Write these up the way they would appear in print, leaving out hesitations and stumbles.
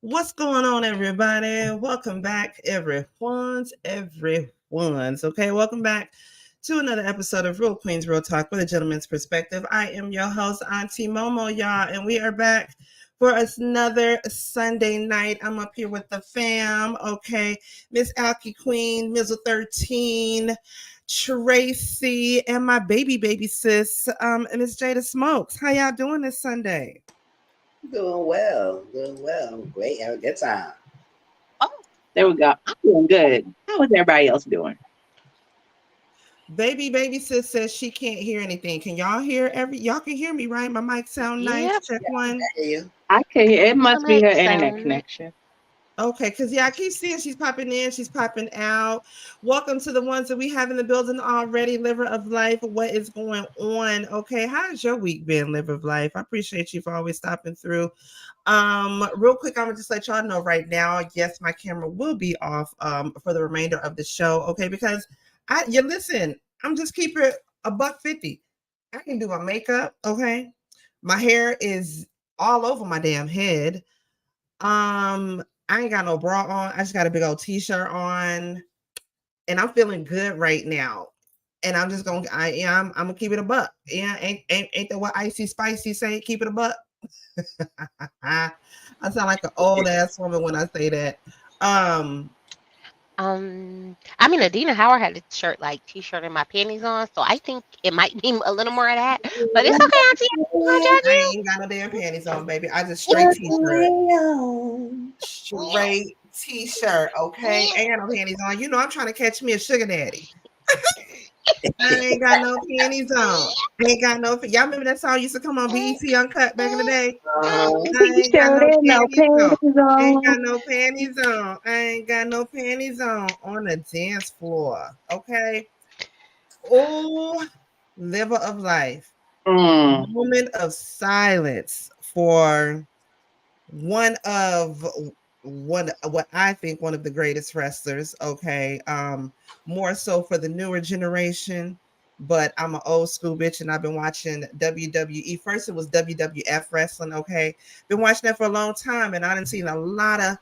What's going on, everybody? Welcome back, everyone's. Okay, welcome back to another episode of Real Queens Real Talk with a gentleman's perspective. I am your host, Auntie Momo, y'all, and we are back for another Sunday night. I'm up here with the fam, okay? Miss Alky Queen, Mizzle 13, Tracy, and my baby sis, Miss Jada Smokes. How y'all doing this Sunday? Doing well. Great, have a good time. Oh, there we go. I'm doing good. How is everybody else doing? Baby sis says she can't hear anything. Can y'all hear y'all can hear me, right? My mic sound nice. Yep. Check one. I hear you. I can hear. It must be her internet Sound. connection. Okay, because I keep seeing she's popping in, she's popping out. Welcome to the ones that we have in the building already. Liver of Life, what is going on? Okay, how's your week been, Liver of Life? I appreciate you for always stopping through. Real quick, I'm gonna just let y'all know right now. Yes, my camera will be off for the remainder of the show. Okay, because you listen, I'm just keeping it a buck 50. I can do my makeup. Okay, my hair is all over my damn head. I ain't got no bra on. I just got a big old t-shirt on, and I'm feeling good right now. And I'm just gonna, I'm gonna keep it a buck. Yeah, ain't that what Icy Spicy say? Keep it a buck. I sound like an old ass woman when I say that. I mean, Adina Howard had a shirt like t-shirt and my panties on, so I think it might be a little more of that. But it's okay, Auntie. I'm not gonna judge I you. ain't got no damn panties on, baby. I just straight t-shirt. Straight t-shirt, okay? Ain't got no panties on. You know I'm trying to catch me a sugar daddy. I ain't got no panties on. Ain't got no. Y'all remember that song used to come on BET Uncut back in the day? I ain't got T-shirt no and no panties on. panties Ain't on. got no panties on. I ain't got no panties on the dance floor. Okay. Oh, Liver of Life. Mm. Moment of silence for one of what I think one of the greatest wrestlers. Okay. More so for the newer generation. But I'm an old school bitch and I've been watching WWE. First it was WWF wrestling, okay? Been watching that for a long time and I done seen a lot of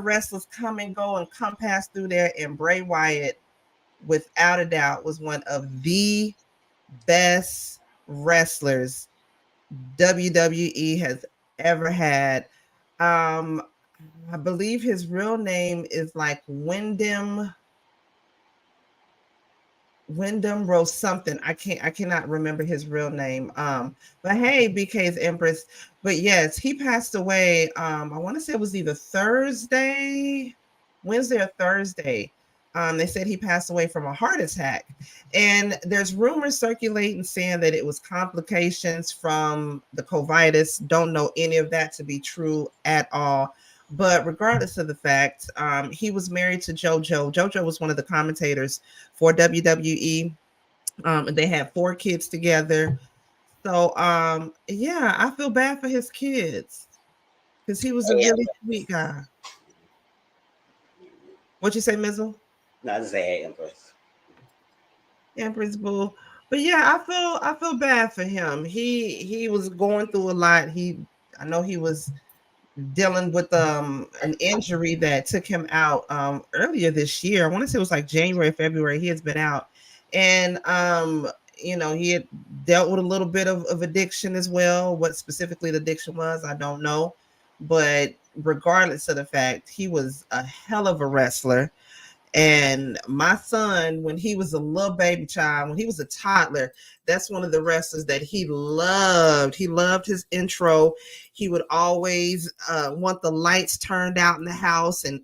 wrestlers come and go and come pass through there, and Bray Wyatt, without a doubt, was one of the best wrestlers WWE has ever had. Um, I believe his real name is like Wyndham Rose something. I cannot remember his real name. But hey, BK's Empress. But yes, he passed away. I want to say it was either Wednesday or Thursday. They said he passed away from a heart attack. And there's rumors circulating saying that it was complications from the COVID. Don't know any of that to be true at all. But regardless of the fact, he was married to JoJo. JoJo was one of the commentators for WWE. And they had 4 kids together. So yeah, I feel bad for his kids because he was a Hey, really sweet guy. What you say, Mizzle? no, I just say hey, Empress. Empress Bull. But yeah, I feel bad for him. He was going through a lot. I know he was dealing with an injury that took him out earlier this year. I want to say it was like January, February. He has been out. And he had dealt with a little bit of addiction as well. What specifically the addiction was, I don't know. But regardless of the fact, he was a hell of a wrestler. And my son, when he was a little baby child, when he was a toddler, that's one of the wrestlers that he loved. He loved his intro. He would always want the lights turned out in the house. And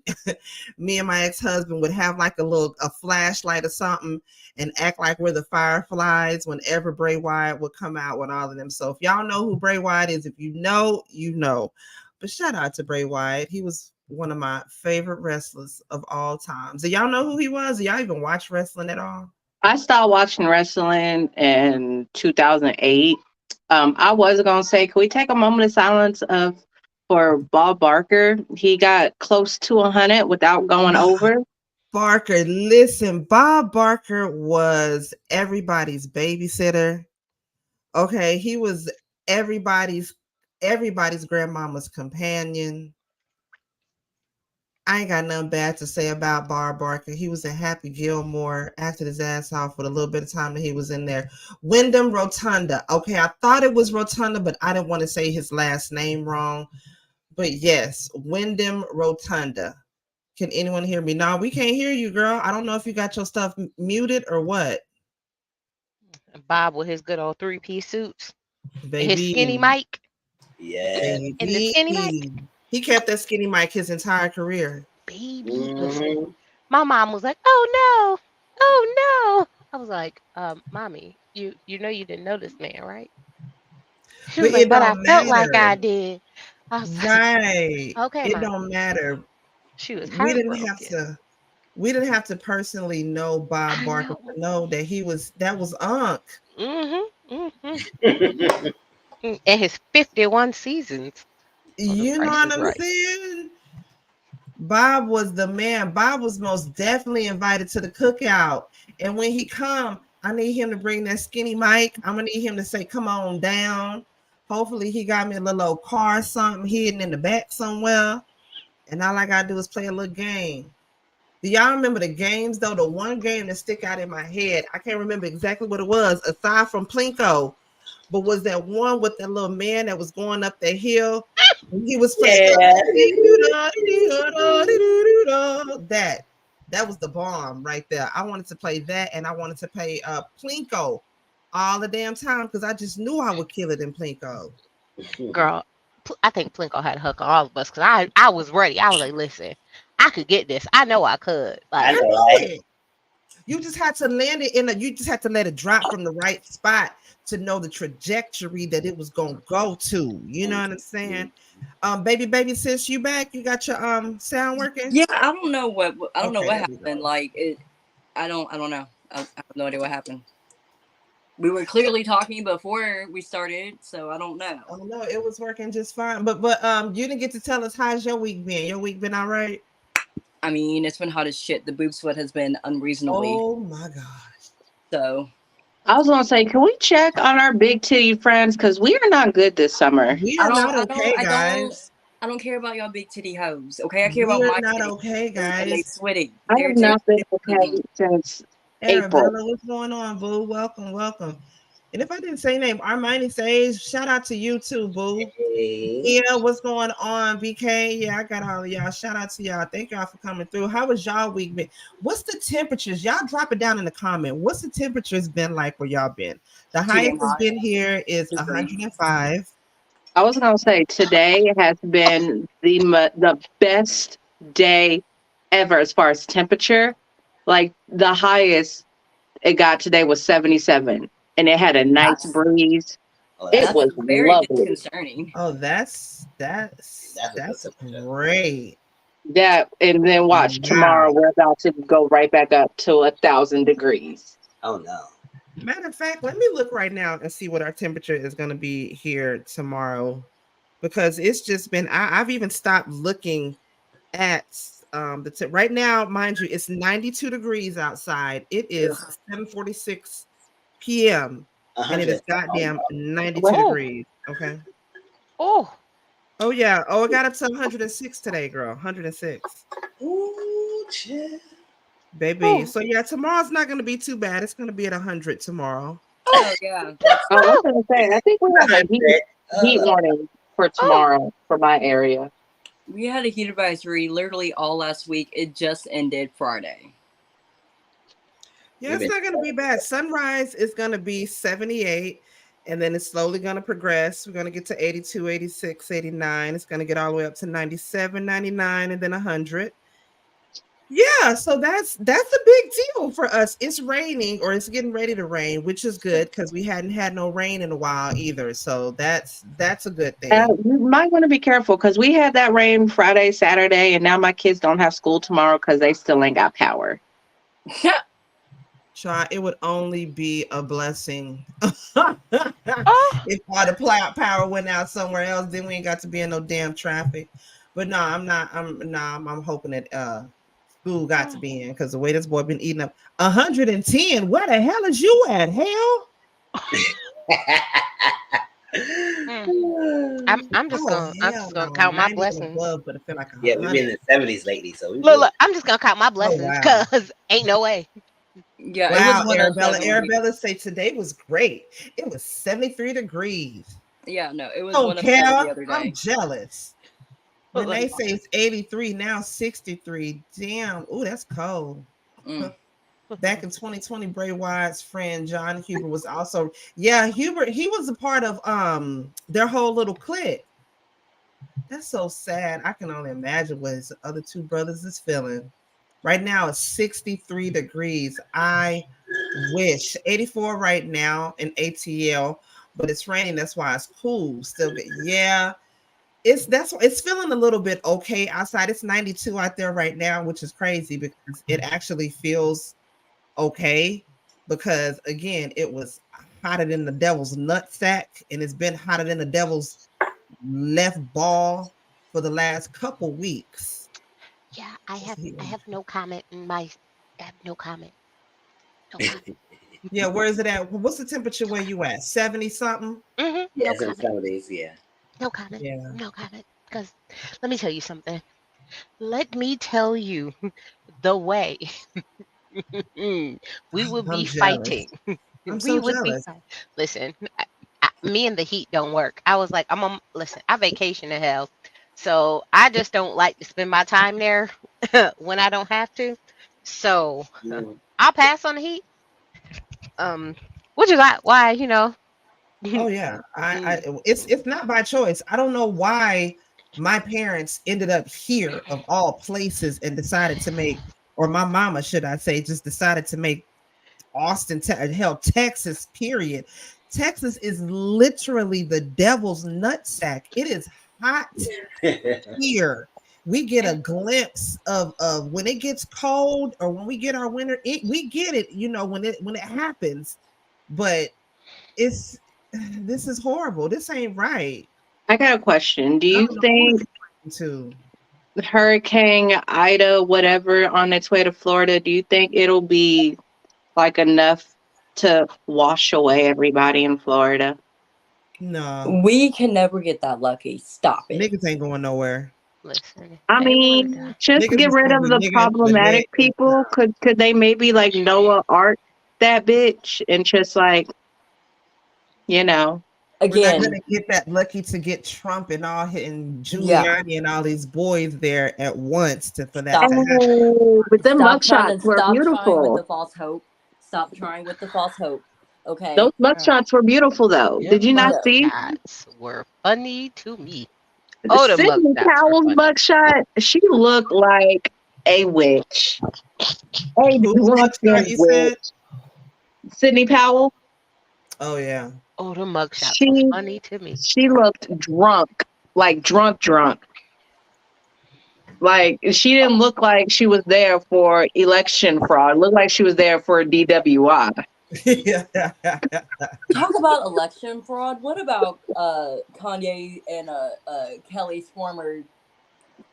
me and my ex-husband would have like a flashlight or something and act like we're the fireflies whenever Bray Wyatt would come out with all of them. So if y'all know who Bray Wyatt is, if you know, you know. But shout out to Bray Wyatt. He was one of my favorite wrestlers of all times. Do y'all know who he was? Do y'all even watch wrestling at all? I started watching wrestling in 2008. I was gonna say, can we take a moment of silence for Bob Barker? He got close to 100 without going over. Barker, listen, Bob Barker was everybody's babysitter. Okay, he was everybody's grandmama's companion. I ain't got nothing bad to say about Bob Barker. He was in Happy Gilmore, acted his ass off with a little bit of time that he was in there. Wyndham Rotunda. Okay, I thought it was Rotunda, but I didn't want to say his last name wrong. But yes, Wyndham Rotunda. Can anyone hear me? No, we can't hear you, girl. I don't know if you got your stuff muted or what. Bob with his good old 3-piece suits, his skinny Baby. Mike, Yeah. and the skinny Mike. Baby. He kept that skinny mic his entire career. Baby, Mhm. listen. My mom was like, "Oh no, oh no." I was like, "Mommy, you know you didn't know this man, right?" She But was like, it "But I don't felt like I matter. did." I was like, Right. "Okay, It Mommy." don't matter. She was We didn't have heartbroken. to personally know Bob I Barker know. to know that was Unc. Mhm. And his 51 seasons. Oh, the You know Price what is I'm Right. saying? Bob was the man. Bob was most definitely invited to the cookout. And when he come, I need him to bring that skinny mic. I'm gonna need him to say, "Come on down." Hopefully he got me a little old car, something hidden in the back somewhere. And all I gotta do is play a little game. Do y'all remember the games though? The one game that stick out in my head, I can't remember exactly what it was, aside from Plinko, but was that one with that little man that was going up the hill? And he was playing Yeah. that. That was the bomb right there. I wanted to play that, and I wanted to play Plinko all the damn time because I just knew I would kill it in Plinko. Girl, I think Plinko had a hook on all of us because I was ready. I was like, listen, I could get this. I know I could. I I Like, know, knew right? it. You just had to land it you just had to let it drop from the right spot to know the trajectory that it was gonna go to. You know what I'm saying? Baby, since you back, you got your sound working? Yeah, I don't know what Okay, there we happened. go. Like it, I don't know. I have no idea what happened. We were clearly talking before we started, so I don't know. Oh no, it was working just fine. But you didn't get to tell us how's your week been. Your week been all right? I mean, it's been hot as shit. The boob sweat has been unreasonably. Oh my gosh. So I was gonna say, can we check on our big titty friends? Because we are not good this summer. We I are don't, not okay, guys. I don't care about y'all big titty hoes. Okay, I care We about are my not titties, okay, and they guys. sweaty. I They're have not been clean. okay since April. Arabella, what's going on, boo? Welcome. And if I didn't say your name, Armani says, shout out to you too, boo. Hey. Yeah, what's going on, BK? Yeah, I got all of y'all. Shout out to y'all. Thank y'all for coming through. How was y'all week been? What's the temperatures? Y'all drop it down in the comment. What's the temperatures been like where y'all been? The Too highest damn has hot. been here is Just breathe. 105. I was gonna say today has been the best day ever as far as temperature. Like the highest it got today was 77, and it had a nice That's, breeze. oh, It that's, That's was very lovely. disconcerting. Oh, that's a good that's temperature. great. That and then watch tomorrow. Wow. We're about to go right back up to 1,000 degrees. Oh no. Matter of fact, let me look right now and see what our temperature is going to be here tomorrow, because it's just been. I've even stopped looking at right now. Mind you, it's 92 degrees outside. It is 7:46 p.m. and it 100. is goddamn 92 oh, degrees. Okay. oh, Oh yeah. Oh, it got up to 106 today, girl. 106. Ooh, chill. Baby. oh, So yeah, tomorrow's not going to be too bad. It's going to be at 100 tomorrow. oh, Oh yeah, that's I was oh, gonna say, I think we have a 100. heat warning for oh. tomorrow for my area. we had a heat advisory literally all last week. It just ended Friday. Yeah, it's not going to be bad. Sunrise is going to be 78, and then it's slowly going to progress. We're going to get to 82, 86, 89. It's going to get all the way up to 97, 99, and then 100. Yeah, so that's a big deal for us. It's raining, or it's getting ready to rain, which is good because we hadn't had no rain in a while either. So that's a good thing. You might want to be careful because we had that rain Friday, Saturday, and now my kids don't have school tomorrow because they still ain't got power. Try it would only be a blessing Oh, if all the power went out somewhere else. Then we ain't got to be in no damn traffic. But no, I'm not. I'm hoping that school got to be in because the way this boy been eating up 110. Where the hell is you at? Hell, I I'm just Oh gonna I'm hell just gonna no, count my 90 and blessings. above, but I feel like Yeah, we've 100. been in the 70s lately, so we Look, good. look, I'm just gonna count my Oh blessings wow. because ain't no way. Yeah, it was Wow, Arabella. 107 here. Arabella say today was great. It was 73 degrees. Yeah, no, it was Oh, 107 the Cal, other I'm day. jealous. Look, Renee look, says 83, now 63. Damn. Ooh, that's cold. Mm. Back in 2020, Bray Wyatt's friend John Huber was also, yeah, Huber, he was a part of their whole little clique. That's so sad. I can only imagine what his other two brothers is feeling. Right now it's 63 degrees. I wish 84 right now in ATL, but it's raining. That's why it's cool. Still good. Yeah, it's feeling a little bit okay outside. It's 92 out there right now, which is crazy because it actually feels okay. Because again, it was hotter than the devil's nutsack, and it's been hotter than the devil's left ball for the last couple weeks. yeah, I have no comment in my. I have no comment. No comment. Yeah, where is it at? What's the temperature where you at? 70 something? No Yes, in the comment. 70s, yeah. No comment. Yeah. No comment. Because let me tell you something. Let me tell you the way we would be I'm jealous. fighting. I'm We so would be jealous. fighting. Listen, me and the heat don't work. I was like, listen, I vacation to hell. So I just don't like to spend my time there when I don't have to. So Mm. I'll pass on the heat. Which is why, Oh yeah. I mm, it's not by choice. I don't know why my parents ended up here of all places and decided to make, or my mama, should I say, just decided to make Austin, hell, Texas, period. Texas is literally the devil's nutsack. It is hot here. We get a glimpse of when it gets cold or when we get our winter. We get it, when it happens. But it's this is horrible. This ain't right. I got a question. Do I you don't know who think it's to. Hurricane Ida, whatever, on its way to Florida, do you think it'll be like enough to wash away everybody in Florida? No, We can never get that lucky. Stop it. niggas ain't going nowhere. listen, if I they want to mean, die. just Niggas get is rid gonna of be the nigga, but problematic people. Could they maybe like Noah Art that bitch and just like, you know? we're not Again, gonna get that lucky to get Trump and all and yeah. Giuliani and all these boys there at once for that Stop. to happen. Oh, but them Stop trying to mugshots were stop trying with the beautiful. false hope. Stop trying with the false hope. Those Okay. mugshots were beautiful though. Did you Them not No. see mugshots were funny to me. Oh, the Sydney mugshots were Powell's funny. mugshot? She looked like a witch. A Who's mugshot drunken you said? witch. Sydney Powell? Oh yeah. Oh, the mugshots were She funny to me. she looked drunk. Like drunk. Like she didn't look like she was there for election fraud. It looked like she was there for DWI. Yeah. Talk about election fraud. What about Kanye and Kelly's former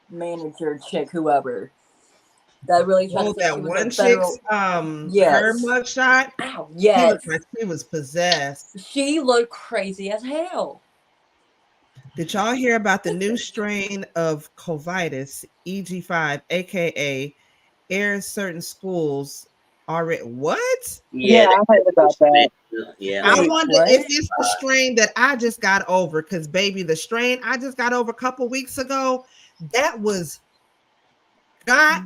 manager chick, whoever that really tried to Oh, say she that was a one chick's federal? her Yes. mugshot. Ow, She looked yes. like she was possessed. She looked crazy as hell. Did y'all hear about the new strain of COVID, EG5, aka airs certain schools already? What? Yeah, Yeah, I heard about that. yeah. I Wait, wonder what? if it's the strain that I just got over. Because baby, the strain I just got over a couple weeks ago, that was god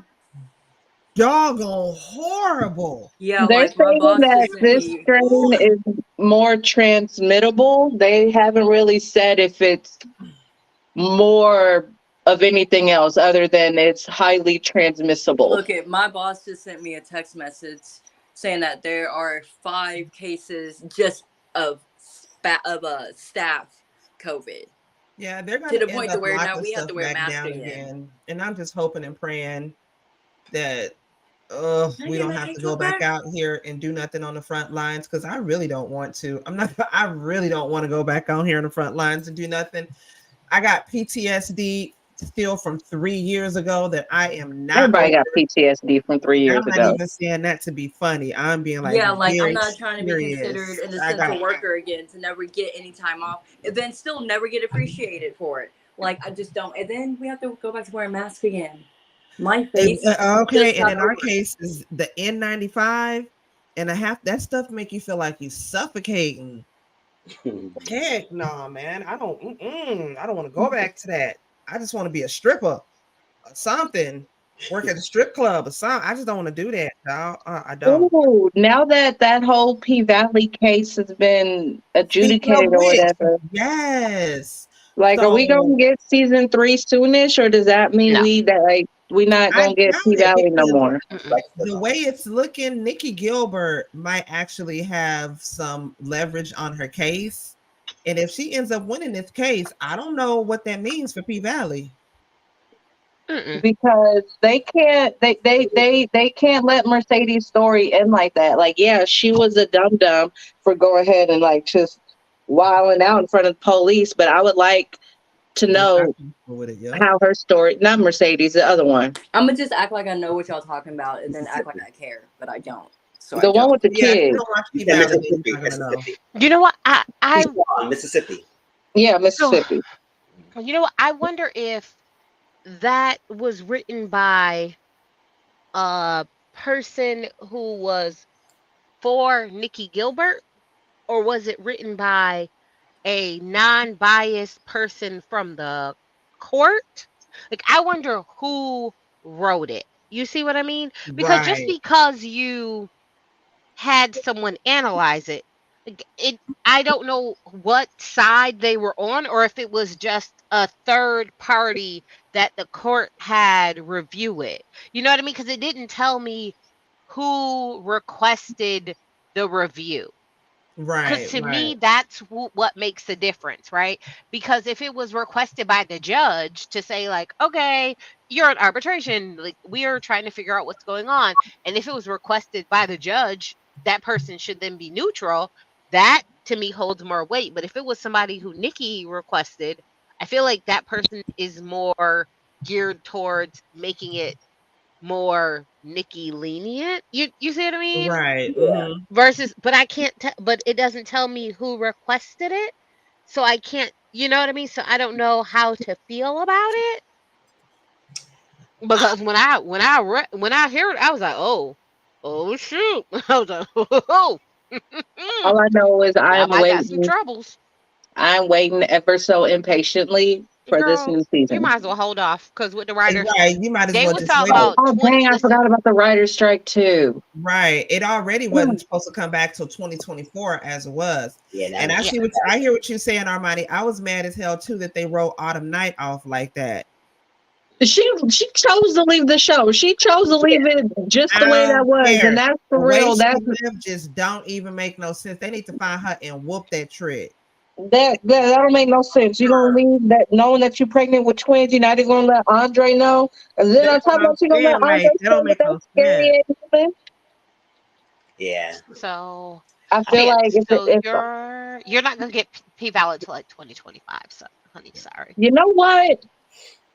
doggone horrible. Yeah, They're like my saying boss that just sent this me. strain Ooh. is more transmittable. They haven't really said if it's more of anything else other than it's highly transmissible. Look, at my boss just sent me a text message saying that there are 5 cases just of staff COVID, Yeah, they're to gonna the end point to up where now locking we have stuff to wear back masks down again. again. And I'm just hoping and praying that Can I we get don't my have to cake go took back back? out here and do nothing on the front lines because I really don't want to. I really don't want to go back on here on the front lines and do nothing. I got PTSD still from 3 years ago that I am not Everybody over. got PTSD from 3 years I'm not ago. even saying that to be funny. I'm being like, Yeah, like I'm very not trying to be considered serious. an I essential got worker again to never get any time off and then still never get appreciated for it. Like I just don't. And then we have to go back to wearing masks again. My face okay, just and got in our over it. case is the N95 and a half. That stuff make you feel like you suffocating. Heck no, man. I don't. I don't want to go back to that. I just want to be a stripper or something. Work at a strip club or something. I just don't want to do that. No, I don't. Ooh, now that that whole P Valley case has been Speaking of adjudicated or which, whatever, yes. like, are we So gonna get season 3 soonish, or does that mean No. we not I gonna get doubt P it Valley no because more? Mm-mm. the way it's looking, Nikki Gilbert might actually have some leverage on her case. And if she ends up winning this case, I don't know what that means for P Valley. Mm-mm. Because they can't let Mercedes' story end like that. Like, yeah, she was a dum dum for going ahead and like just wilding out in front of the police, but I would like to know With it, yeah. how her story, not Mercedes, the other one, I'm gonna just act like I know what y'all talking about and then act like I care, but I don't. So I the one don't. with the Yeah, if you kid. don't watch P Yeah, Valley, then Mississippi, you're not gonna know. Mississippi. You know what? He's from Mississippi. Yeah, So Mississippi. you know what? I wonder if that was written by a person who was for Nikki Gilbert, or was it written by a non-biased person from the court? Like, I wonder who wrote it. You see what I mean? Because just Right, because you had someone analyze it, like, I don't know what side they were on, or if it was just a third party that the court had review it. You know what I mean? Because it didn't tell me who requested the review. Because right, to me, right. that's what makes the difference, right? Because if it was requested by the judge to say, like, okay, you're in arbitration, like, we are trying to figure out what's going on. And if it was requested by the judge, that person should then be neutral. That to me holds more weight. But if it was somebody who Nikki requested, I feel like that person is more geared towards making it more Nikki lenient. You see what I mean? Right. Yeah. Versus, but I can't but it doesn't tell me who requested it, so I can't, you know what I mean? So I don't know how to feel about it, because when I hear it, I was like, oh shoot. I was like, oh, All I know is y'all might got some troubles. I'm waiting ever so impatiently for this Girl, new you season. might as well hold off, because with the writers, Right. You might as they well was just talking wait. Oh, about oh 20. dang, I Listen, forgot about the writer's strike too. Right. It already Yeah. wasn't supposed to come back till 2024 as it was. Yeah, that And was I hear what you're saying, Armani. I was mad as hell too that they wrote Autumn Night off like that. She chose to leave the show. She chose to leave it just the I way that don't was, care. and that's The for way real. she That's lived just don't even make no sense. They need to find her and whoop that trick. that don't make no sense. You gonna leave that knowing that you're pregnant with twins. You're not even gonna let Andre know, and then on That's top what of I'm that, you gonna let saying. Andre Like that know don't that make no that's scary sense. ass woman. yeah. so I so feel yeah, like so if you're not gonna get P-Valid till like 2025, so honey, sorry. you know what,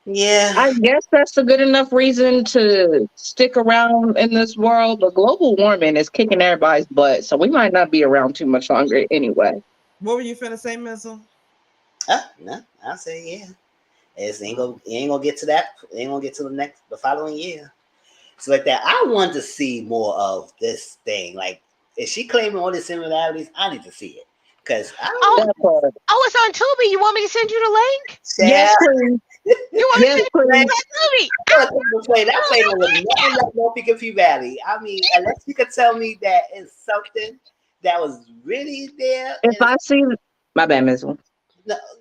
Yeah. I guess that's a good enough reason to stick around in this world. But global warming is kicking everybody's butt, so we might not be around too much longer anyway. What were you finna say, Mizzle? No, I'll say yeah. It ain't gonna get to that. It ain't gonna get to the following year. So like that, I want to see more of this thing. Like, is she claiming all the similarities? I need to see it because I Oh, That part. oh, it's on Tubi. You want me to send you the link? Yes, yeah. please. You want me to Yes, send you the please. link on Tubi? That play was nothing like No Peak and P Valley. I mean, unless you could tell me that it's something that was really there. If I see my bad, Miss One.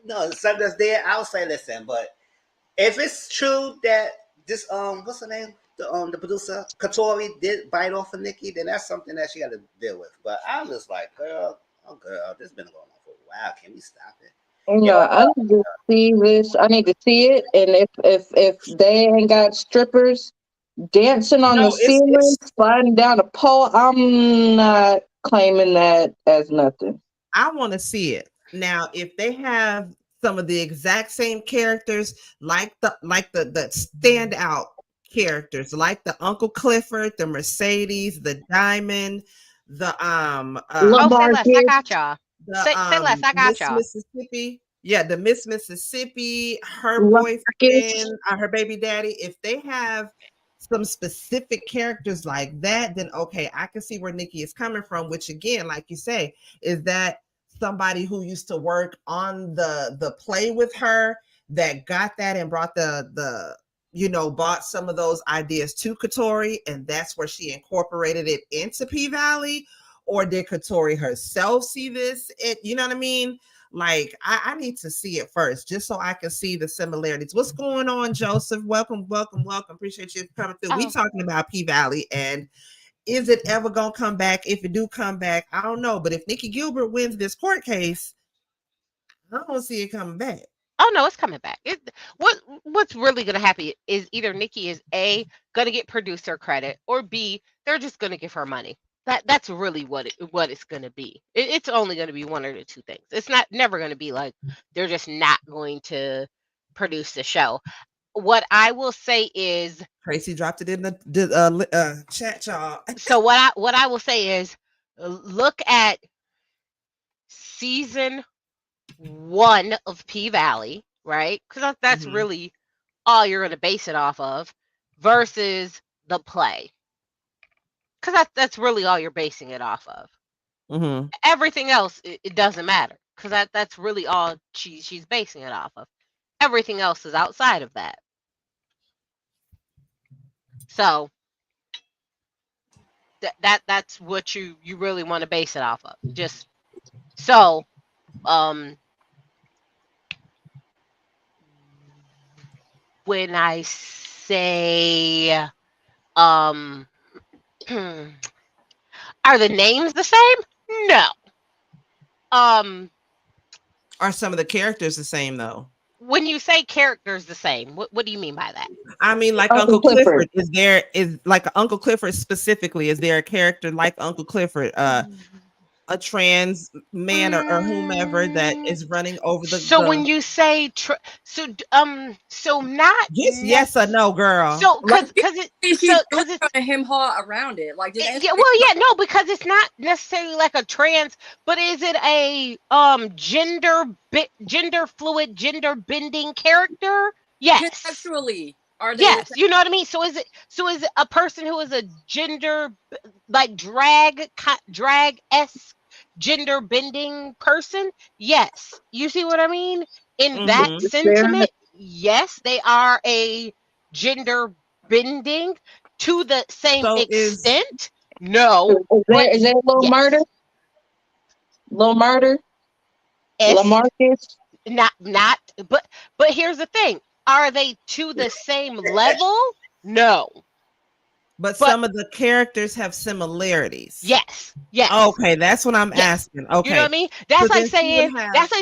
No, something that's there. I'll say listen, but if it's true that this what's her name? The producer Katori did bite off of Nikki, then that's something that she got to deal with. But I'm just like, girl, this has been going on for a while. Can we stop it? No, Yo, I need to see this. I need to see it. And if they ain't got strippers dancing on the No, ceiling, sliding down a pole, I'm not claiming that as nothing. I want to see it. Now, if they have some of the exact same characters, like the standout characters, like the Uncle Clifford, the Mercedes, the Diamond, the Oh, say less. I Lamarcus, got y'all. Say less. I got Miss y'all. Mississippi. Yeah, the Miss Mississippi, her Lamarcus. boyfriend, her baby daddy. If they have some specific characters like that, then okay, I can see where Nikki is coming from. Which again, like you say, is that somebody who used to work on the play with her that got that and brought the bought some of those ideas to Katori, and that's where she incorporated it into P Valley. Or did Katori herself see this? You know what I mean? Like, I need to see it first, just so I can see the similarities. What's going on, Joseph? Welcome. Appreciate you coming through. We talking about P Valley, and is it ever gonna come back? If it do come back, I don't know. But if Nikki Gilbert wins this court case, I don't see it coming back. Oh no, it's coming back. What's really gonna happen is either Nikki is A, gonna get producer credit, or B, they're just gonna give her money. That's really what it's gonna be. It's only gonna be one of the two things. It's never gonna be like they're just not going to produce the show. What I will say is, Tracy dropped it in the chat, y'all. so what I will say is, look at season 1 of P Valley, right? Because that's really all you're going to base it off of, versus the play, because that's really all you're basing it off of. Everything else, it doesn't matter, because that's really all she's basing it off of. Everything else is outside of that. So that's what you really want to base it off of. Just so when I say are the names the same? No. Are some of the characters the same though? When you say characters the same, what do you mean by that? I mean, like Uncle Clifford. Is like Uncle Clifford specifically? Is there a character like Uncle Clifford, a trans man or whomever that is running over the? So when you say so not just yes or no, girl. So because it's trying to hem-haw around it, like no, because it's not necessarily like a trans, but is it a gender fluid, gender bending character? Yes, actually. Are they? Yes, you know what I mean. So is it a person who is a gender, like drag-esque gender bending person? Yes, you see what I mean in that sentiment. Yes, they are a gender bending to the same extent. No, is there a little murder? Little murder? Lamarcus? Not, but here's the thing. Are they to the same level? No. But some of the characters have similarities. Yes. Okay, that's what I'm asking. Okay. You know what I mean? That's like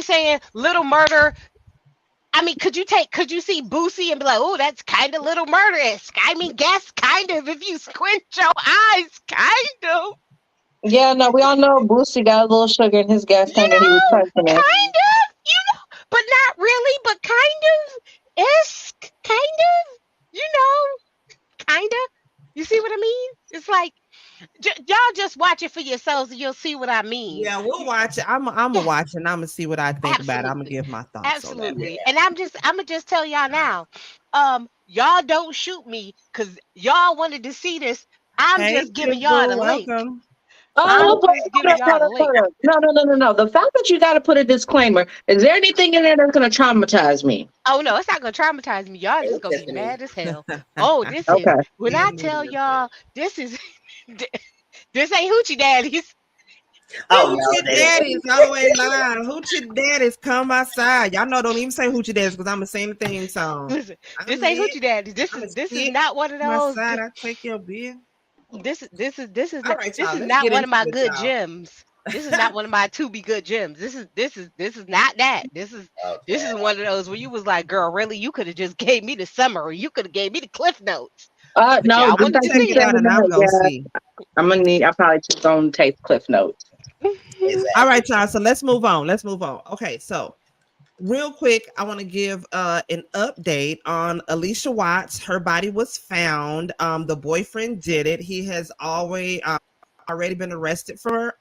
saying Little Murder. I mean, could you see Boosie and be like, oh, that's kind of Little Murder-esque? I mean, guess kind of if you squint your eyes, kind of. Yeah, no, we all know Boosie got a little sugar in his gas tank and he was touching it. Kind of, but not really, but kind of. Kind of, kind of. You see what I mean? It's like, y'all just watch it for yourselves and you'll see what I mean. Yeah, we'll watch it. I'm gonna watch it and I'm gonna see what I think about it. I'm gonna give my thoughts. Absolutely. And I'm gonna just tell y'all now, y'all don't shoot me because y'all wanted to see this. I'm just giving y'all the link. No. The fact that you got to put a disclaimer, is there anything in there that's going to traumatize me? Oh, no, it's not going to traumatize me. Y'all just going to be mad as hell. Oh, this is, when I tell y'all, this ain't Hoochie Daddies. Hoochie Daddies always lying. Hoochie Daddies come outside. Y'all know, don't even say Hoochie Daddies because I'm going to sing the theme song. Listen, this ain't Hoochie Daddies. This is not one of those. I take your beer. This is not one of my good gems. This is not one of my to be good gems. This is not that. This is one of those where you was like, girl, really, you could have just gave me the summary. You could have gave me the cliff notes. No, I'm gonna take it out and I'm gonna see. I probably just gonna take cliff notes. All right, y'all. So let's move on. Okay, so Real quick, I want to give an update on Alicia Watts. Her body was found. The boyfriend did it. He has already been arrested for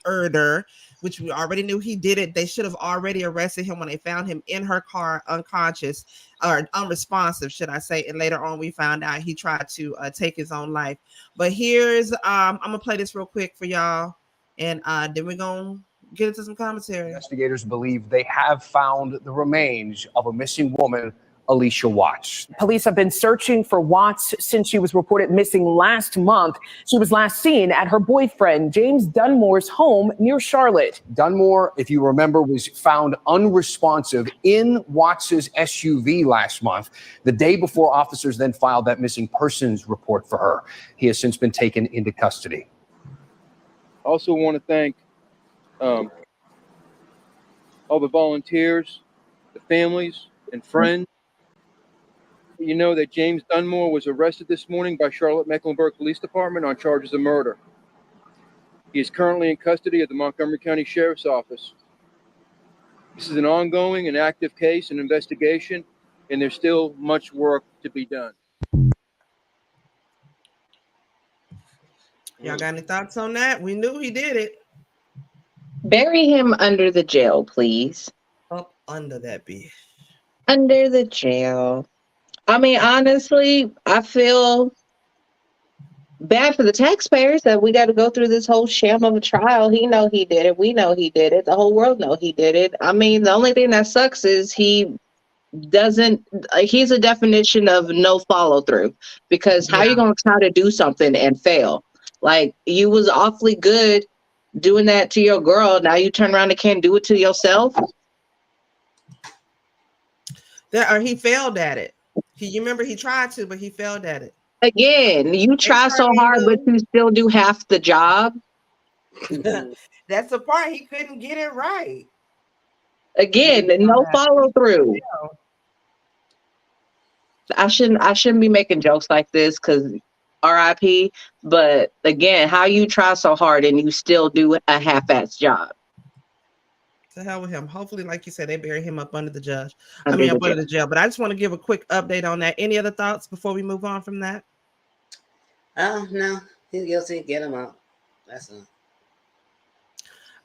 murder, which we already knew he did it. They should have already arrested him when they found him in her car, unconscious or unresponsive, should I say. And later on, we found out he tried to take his own life. But here's, I'm going to play this real quick for y'all. And then we're going to get into some commentary. Investigators believe they have found the remains of a missing woman, Alicia Watts. Police have been searching for Watts since she was reported missing last month. She was last seen at her boyfriend James Dunmore's home near Charlotte. Dunmore, if you remember, was found unresponsive in Watts's SUV last month, the day before officers then filed that missing persons report for her. He has since been taken into custody. I also want to thank all the volunteers, the families and friends. You know that James Dunmore was arrested this morning by Charlotte-Mecklenburg Police Department on charges of murder. He is currently in custody at the Montgomery County Sheriff's Office. This is an ongoing and active case and investigation, and there's still much work to be done. Y'all got any thoughts on that? We knew he did it. Bury him under the jail, please. Up under that bitch. Under the jail. I mean, honestly, I feel bad for the taxpayers that we got to go through this whole sham of a trial. He know he did it. We know he did it. The whole world know he did it. I mean, the only thing that sucks is he's a definition of no follow through, because how you going to try to do something and fail? Like, you was awfully good doing that to your girl. Now you turn around and can't do it to yourself. Or he failed at it. You remember he tried to, but he failed at it. Again, you try so hard, but you still do half the job. That's the part. He couldn't get it right. Again, no follow through. I shouldn't be making jokes like this because RIP. But again, how you try so hard and you still do a half-ass job. To hell with him. Hopefully, like you said, they bury him up under the judge. Up under the jail. But I just want to give a quick update on that. Any other thoughts before we move on from that? No. He's guilty. Get him out. That's all.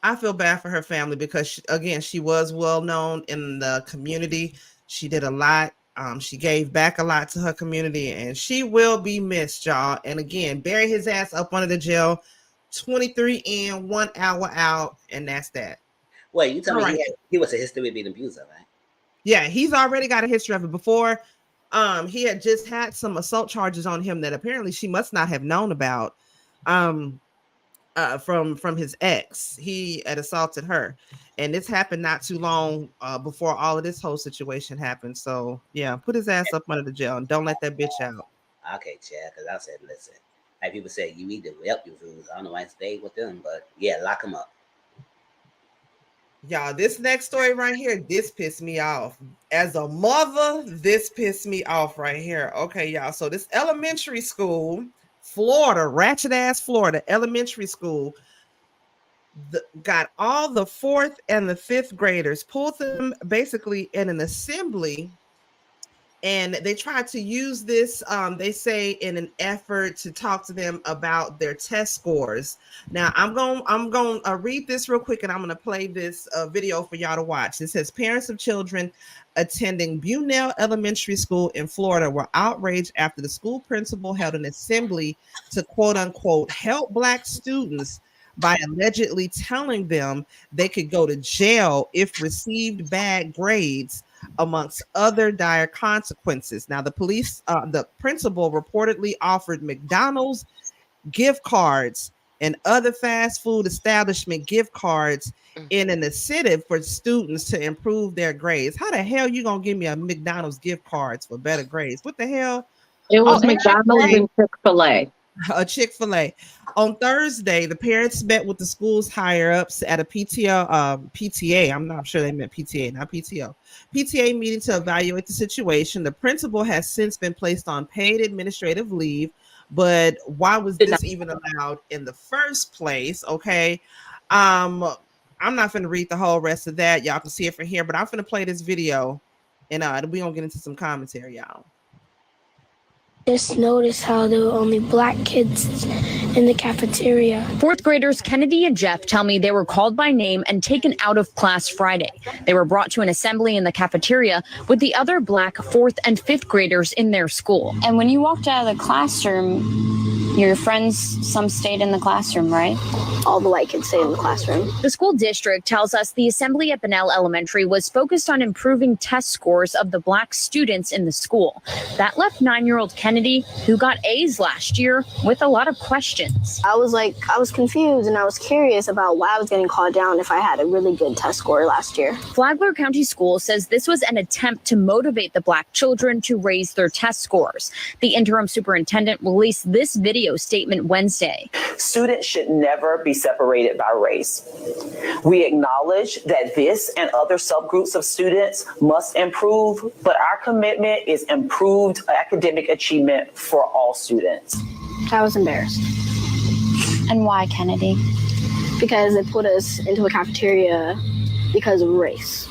I feel bad for her family because, she was well known in the community. She did a lot. She gave back a lot to her community, and she will be missed, y'all. And again, bury his ass up under the jail. 23 in, 1 hour out, and that's that. Wait, you tell me he was a history of being abused, right? Yeah, he's already got a history of it. Before, he had just had some assault charges on him that apparently she must not have known about. From his ex, he had assaulted her, and this happened not too long before all of this whole situation happened. So yeah, put his ass up under the jail and don't let that bitch out. Okay, Chad, because I said, listen, like people say, you either help your fools. I don't know why I stayed with them, but yeah, lock them up. Y'all, this next story right here, this pissed me off. As a mother, this pissed me off right here. Okay, y'all. So this elementary school, Florida, ratchet ass Florida elementary school, got all the 4th and the 5th graders, pulled them basically in an assembly, and they tried to use this, they say, in an effort to talk to them about their test scores. Now, I'm going to read this real quick, and I'm going to play this video for y'all to watch. It says, parents of children attending Bunnell Elementary School in Florida were outraged after the school principal held an assembly to, quote unquote, help Black students by allegedly telling them they could go to jail if received bad grades, amongst other dire consequences. Now, the principal reportedly offered McDonald's gift cards and other fast food establishment gift cards in an incentive for students to improve their grades. How the hell you gonna give me a McDonald's gift cards for better grades? What the hell? It was McDonald's and Chick-fil-A. A Chick-fil-A. On Thursday, the parents met with the school's higher ups at a PTA. I'm not sure they meant PTA, not PTO. PTA meeting to evaluate the situation. The principal has since been placed on paid administrative leave, but why was this even allowed in the first place? Okay. I'm not finna read the whole rest of that. Y'all can see it from here, but I'm finna play this video, and we gonna get into some commentary, y'all. Just notice how there were only black kids in the cafeteria. Fourth graders Kennedy and Jeff tell me they were called by name and taken out of class Friday. They were brought to an assembly in the cafeteria with the other black fourth and fifth graders in their school. And when you walked out of the classroom, your friends, some stayed in the classroom, right? All the white kids stayed in the classroom. The school district tells us the assembly at Bunnell Elementary was focused on improving test scores of the black students in the school. That left 9-year-old Kennedy, who got A's last year, with a lot of questions. I was confused and I was curious about why I was getting called down if I had a really good test score last year. Flagler County School says this was an attempt to motivate the black children to raise their test scores. The interim superintendent released this video statement Wednesday. Students should never be separated by race. We acknowledge that this and other subgroups of students must improve, but our commitment is improved academic achievement for all students. I was embarrassed. And why, Kennedy? Because they put us into a cafeteria because of race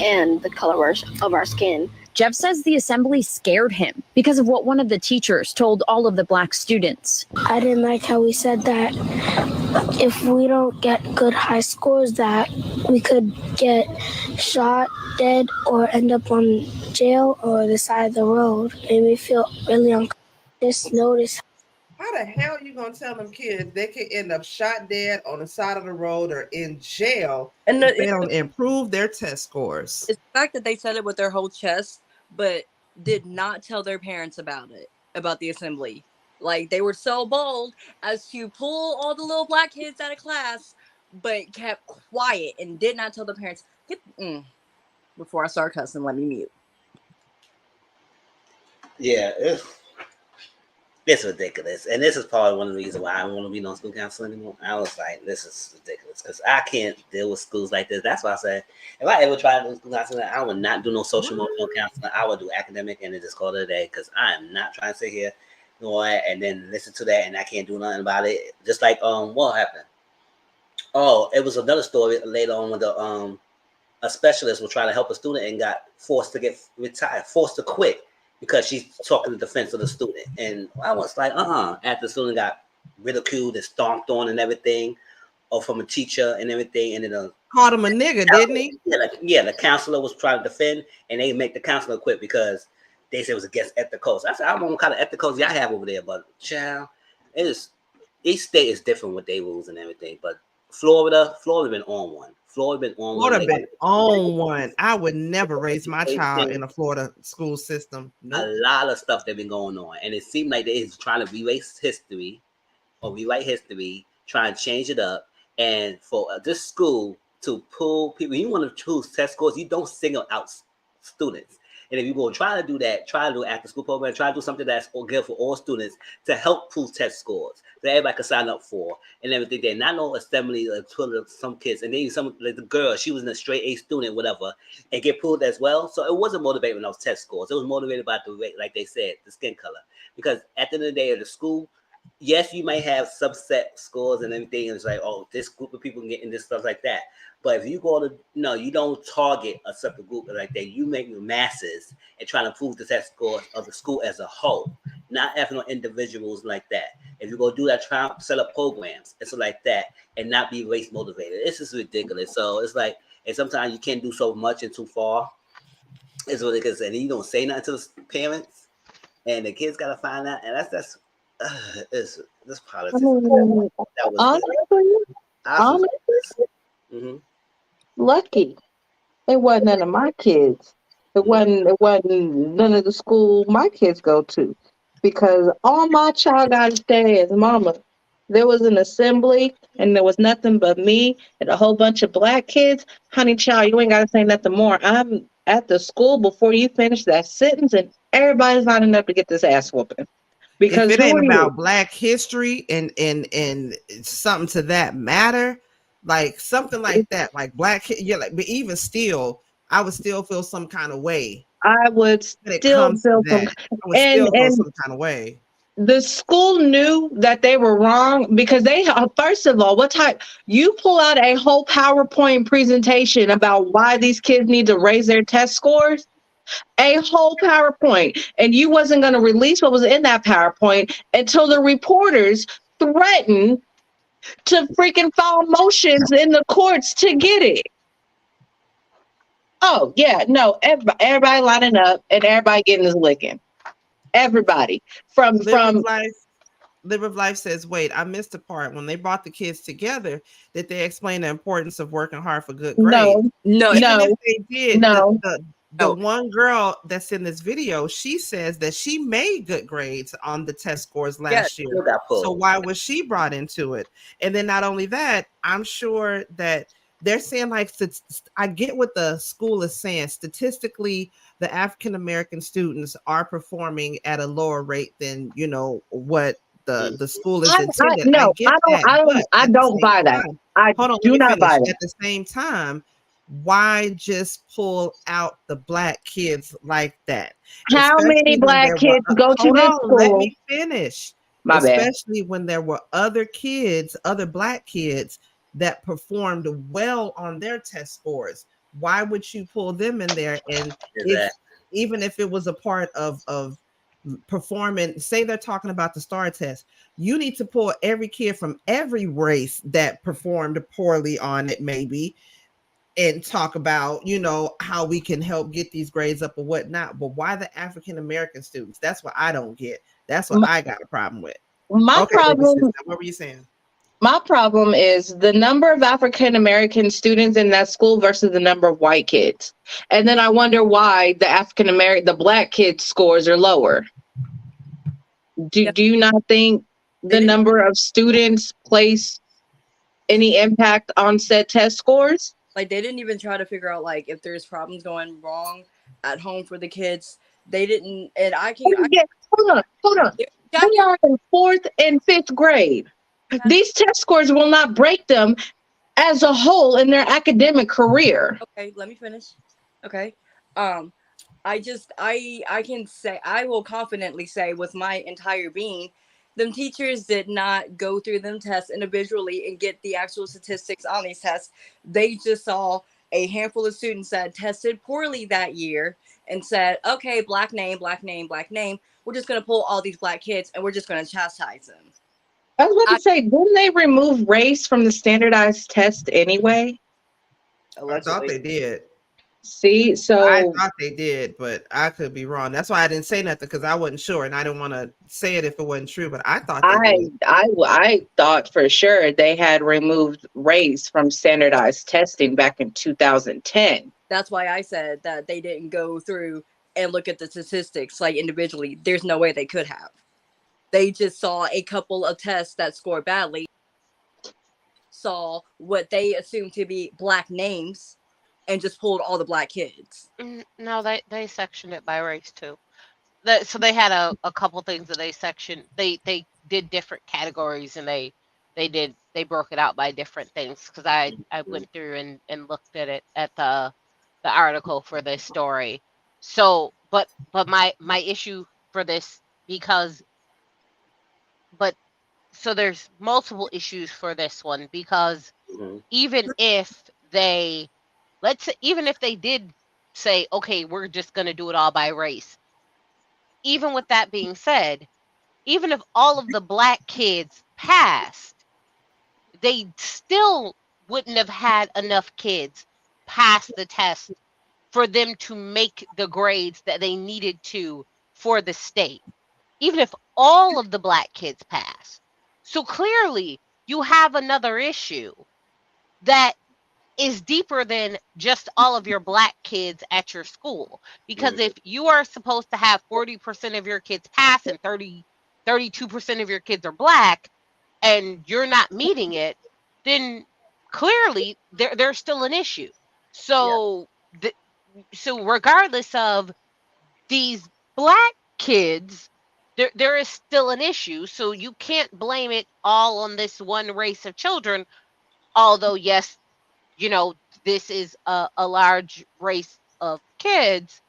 and the color of our skin. Jeff says the assembly scared him because of what one of the teachers told all of the black students. I didn't like how we said that if we don't get good high scores that we could get shot, dead, or end up on jail or the side of the road. It made me feel really uncomfortable. Just notice. How the hell are you gonna tell them kids they could end up shot dead on the side of the road or in jail if they don't improve their test scores? It's the fact that they said it with their whole chest, but did not tell their parents about it, about the assembly. Like, they were so bold as to pull all the little black kids out of class, but kept quiet and did not tell the parents. Before I start cussing, let me mute. Yeah, it's ridiculous. And this is probably one of the reasons why I don't want to be no school counselor anymore. I was like, this is ridiculous because I can't deal with schools like this. That's why I said, if I ever try to do school counseling, I would not do no social emotional counseling. I would do academic and then just call it a day because I am not trying to sit here and then listen to that and I can't do nothing about it. Just like what happened? Oh, it was another story later on when a specialist was trying to help a student and got forced to get retired, forced to quit because she's talking in defense of the student. And I was like, after the student got ridiculed and stomped on and everything, or from a teacher and everything, and then called him a nigga, didn't he? Yeah, the counselor was trying to defend, and they make the counselor quit because they said it was against ethicals. I said, I don't know what kind of ethicals y'all have over there, but child, each state is different with their rules and everything. But Florida been on one. Florida been on one. I would never raise my child in a Florida school system. Nope. A lot of stuff that been going on, and it seemed like they is trying to erase history or rewrite history, trying to change it up. And for this school to pull people, you want to choose test scores, you don't single out students. And if you're going to try to do that, try to do an after school program, try to do something that's good for all students to help prove test scores that everybody can sign up for and everything. They're not no assembly some kids. And then some like the girl, she was a straight A student, whatever, and get pulled as well. So it wasn't motivated when those test scores. It was motivated by the rate, like they said, the skin color. Because at the end of the day, at the school, yes, you might have subset scores and everything. And it's like, oh, this group of people getting this stuff like that. But if you go to, you don't target a separate group like that. You make your masses and try to prove the test scores of the school as a whole, not having no individuals like that. If you go do that, try to set up programs and stuff like that and not be race motivated. This is ridiculous. So it's like, and sometimes you can't do so much and too far. It's ridiculous. And you don't say nothing to the parents and the kids got to find out. And that's this politics. Honestly, lucky it wasn't none of my kids. It wasn't none of the school my kids go to, because all my child got to say is, Mama, there was an assembly and there was nothing but me and a whole bunch of black kids. Honey, child, you ain't got to say nothing more. I'm at the school before you finish that sentence, and everybody's lining up to get this ass whooping. Because if it ain't about Black history and something to that matter, like something like that, like Black, but even still, I would still feel some kind of way. I would still feel some kind of way. the school knew that they were wrong because they, first of all, you pull out a whole PowerPoint presentation about why these kids need to raise their test scores, a whole PowerPoint, and you wasn't going to release what was in that PowerPoint until the reporters threatened to freaking file motions in the courts to get it. Oh yeah, no, everybody lining up and everybody getting this licking. Everybody from Live of Life says, wait, I missed the part when they brought the kids together that they explained the importance of working hard for good grades. No, Even if they did, no. the one girl that's in this video, she says that she made good grades on the test scores last year. So why was she brought into it? And then not only that, I'm sure that they're saying, like, I get what the school is saying. Statistically, the African American students are performing at a lower rate than, you know, what the school is intended. I don't buy that. I do not buy that. At the same time, why just pull out the black kids like that? How many black kids go to this school? Let me finish. My bad. Especially when there were other black kids that performed well on their test scores. Why would you pull them in there? And even if it was a part of performing, say they're talking about the STAR test, you need to pull every kid from every race that performed poorly on it, maybe, and talk about, you know, how we can help get these grades up or whatnot. But why the African American students? That's what I don't get. That's what I got a problem with. Problem. What were you saying? My problem is the number of African American students in that school versus the number of white kids. And then I wonder why the black kids' scores are lower. Do you not think the number of students place any impact on said test scores? Like, they didn't even try to figure out, like, if there's problems going wrong at home for the kids. They didn't, and hold on. They are in 4th and 5th grade. These test scores will not break them as a whole in their academic career. Okay, let me finish. Okay. I can say, I will confidently say with my entire being, them teachers did not go through them tests individually and get the actual statistics on these tests. They just saw a handful of students that tested poorly that year and said, okay, black name. We're just going to pull all these black kids and we're just going to chastise them. I was about to say, didn't they remove race from the standardized test anyway? I thought they did. See, so I thought they did, but I could be wrong. That's why I didn't say nothing, because I wasn't sure and I didn't want to say it if it wasn't true. But I thought I thought for sure they had removed race from standardized testing back in 2010. That's why I said that they didn't go through and look at the statistics like individually. There's no way they could have. They just saw a couple of tests that scored badly, saw what they assumed to be black names, and just pulled all the black kids. No, they sectioned it by race too. So they had a couple things that they sectioned. They did different categories, and they broke it out by different things, because I went through and looked at it at the article for this story. So but my issue for this, so there's multiple issues for this one, because even if they did say, okay, we're just going to do it all by race, even with that being said, even if all of the black kids passed, they still wouldn't have had enough kids pass the test for them to make the grades that they needed to for the state, even if all of the black kids pass. So clearly you have another issue that is deeper than just all of your black kids at your school. Because if you are supposed to have 40% of your kids pass and 32% of your kids are black, and you're not meeting it, then clearly there's still an issue. So so regardless of these black kids, there is still an issue. So you can't blame it all on this one race of children, although yes, you know, this is a large race of kids,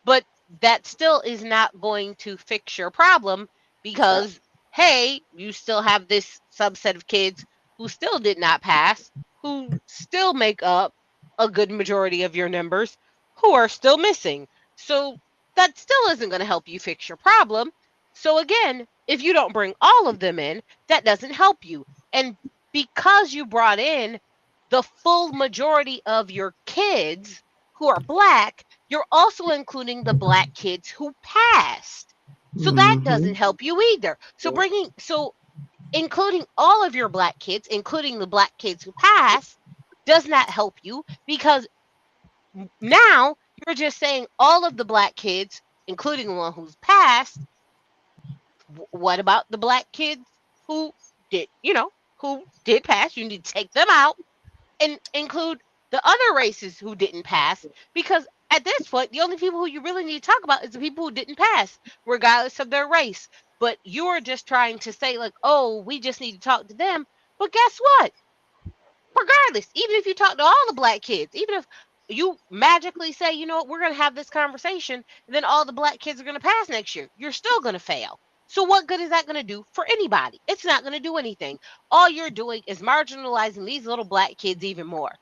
but that still is not going to fix your problem, because hey, you still have this subset of kids who still did not pass, who still make up a good majority of your numbers, who are still missing. So that still isn't going to help you fix your problem. So again, if you don't bring all of them in, that doesn't help you. And because you brought in the full majority of your kids who are Black, you're also including the Black kids who passed. So that doesn't help you either. So including all of your Black kids, including the Black kids who pass, does not help you, because now you're just saying all of the Black kids, including the one who's passed. What about the Black kids who did pass? You need to take them out and include the other races who didn't pass, because at this point, the only people who you really need to talk about is the people who didn't pass, regardless of their race. But you're just trying to say, like, oh, we just need to talk to them. But guess what? Regardless, even if you talk to all the Black kids, even if you magically say, you know what, we're going to have this conversation, and then all the Black kids are going to pass next year, you're still going to fail. So what good is that going to do for anybody? It's not going to do anything. All you're doing is marginalizing these little Black kids even more.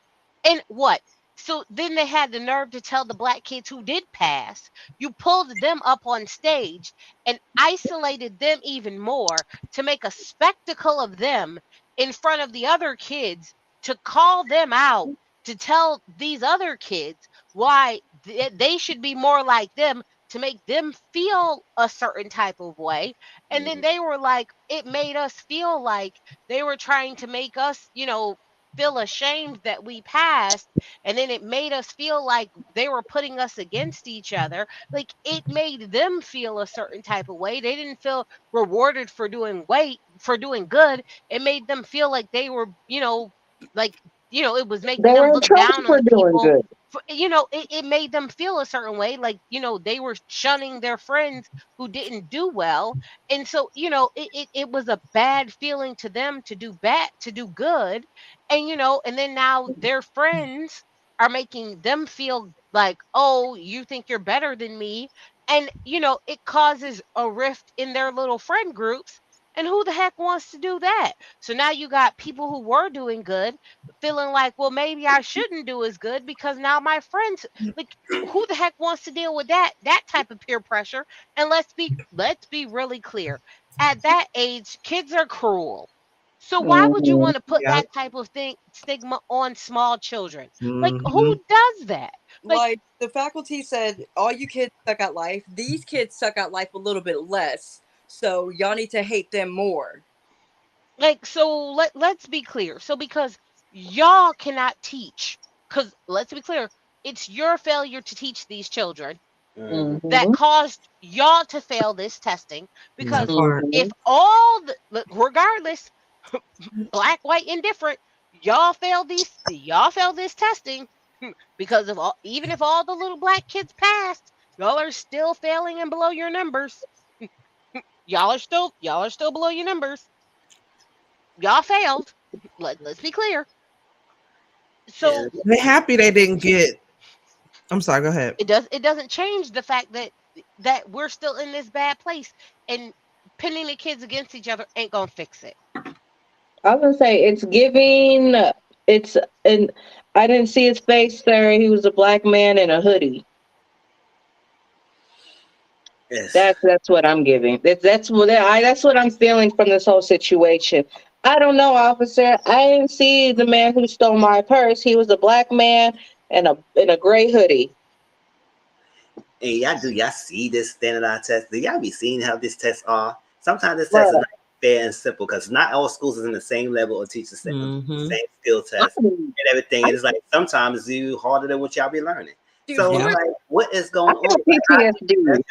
And what? So then they had the nerve to tell the Black kids who did pass, you pulled them up on stage and isolated them even more to make a spectacle of them in front of the other kids, to call them out, to tell these other kids why they should be more like them, to make them feel a certain type of way. And then they were like, it made us feel like they were trying to make us, feel ashamed that we passed. And then it made us feel like they were putting us against each other. Like, it made them feel a certain type of way. They didn't feel rewarded for doing good. It made them feel like they were, it was making They them were in look trouble down for on doing people. good. It made them feel a certain way, like, they were shunning their friends who didn't do well. And so, it was a bad feeling to them to do good. And, and then now their friends are making them feel like, oh, you think you're better than me. And, it causes a rift in their little friend groups. And who the heck wants to do that? So now you got people who were doing good feeling like, well, maybe I shouldn't do as good because now my friends, like, who the heck wants to deal with that type of peer pressure? And let's be really clear. At that age, kids are cruel. So why would you want to put Yeah. that type of stigma on small children? Like, Mm-hmm. who does that? Like the faculty said, all you kids suck at life. These kids suck at life a little bit less. So y'all need to hate them more. So let's be clear. So because y'all cannot teach, because let's be clear, it's your failure to teach these children that caused y'all to fail this testing. That Because part. if regardless, Black, white, indifferent, y'all failed this testing because of even if all the little Black kids passed, y'all are still failing and below your numbers. Y'all are still below your numbers. Y'all failed. Let's be clear. So They're happy they didn't get. I'm sorry. Go ahead. it doesn't change the fact that we're still in this bad place, and pinning the kids against each other ain't gonna fix it. I was gonna say it's giving. It's and I didn't see his face there. He was a Black man in a hoodie. Yes. That's what I'm giving. That's what I'm feeling from this whole situation. I don't know, officer. I didn't see the man who stole my purse. He was a Black man in a gray hoodie. And y'all see this standardized test? Do y'all be seeing how these tests are? Sometimes this Right. test is not fair and simple because not all schools is in the same level or teach the same skill test and everything. And it's like sometimes it's even harder than what y'all be learning. So Yeah. like, what is going on? PTSD.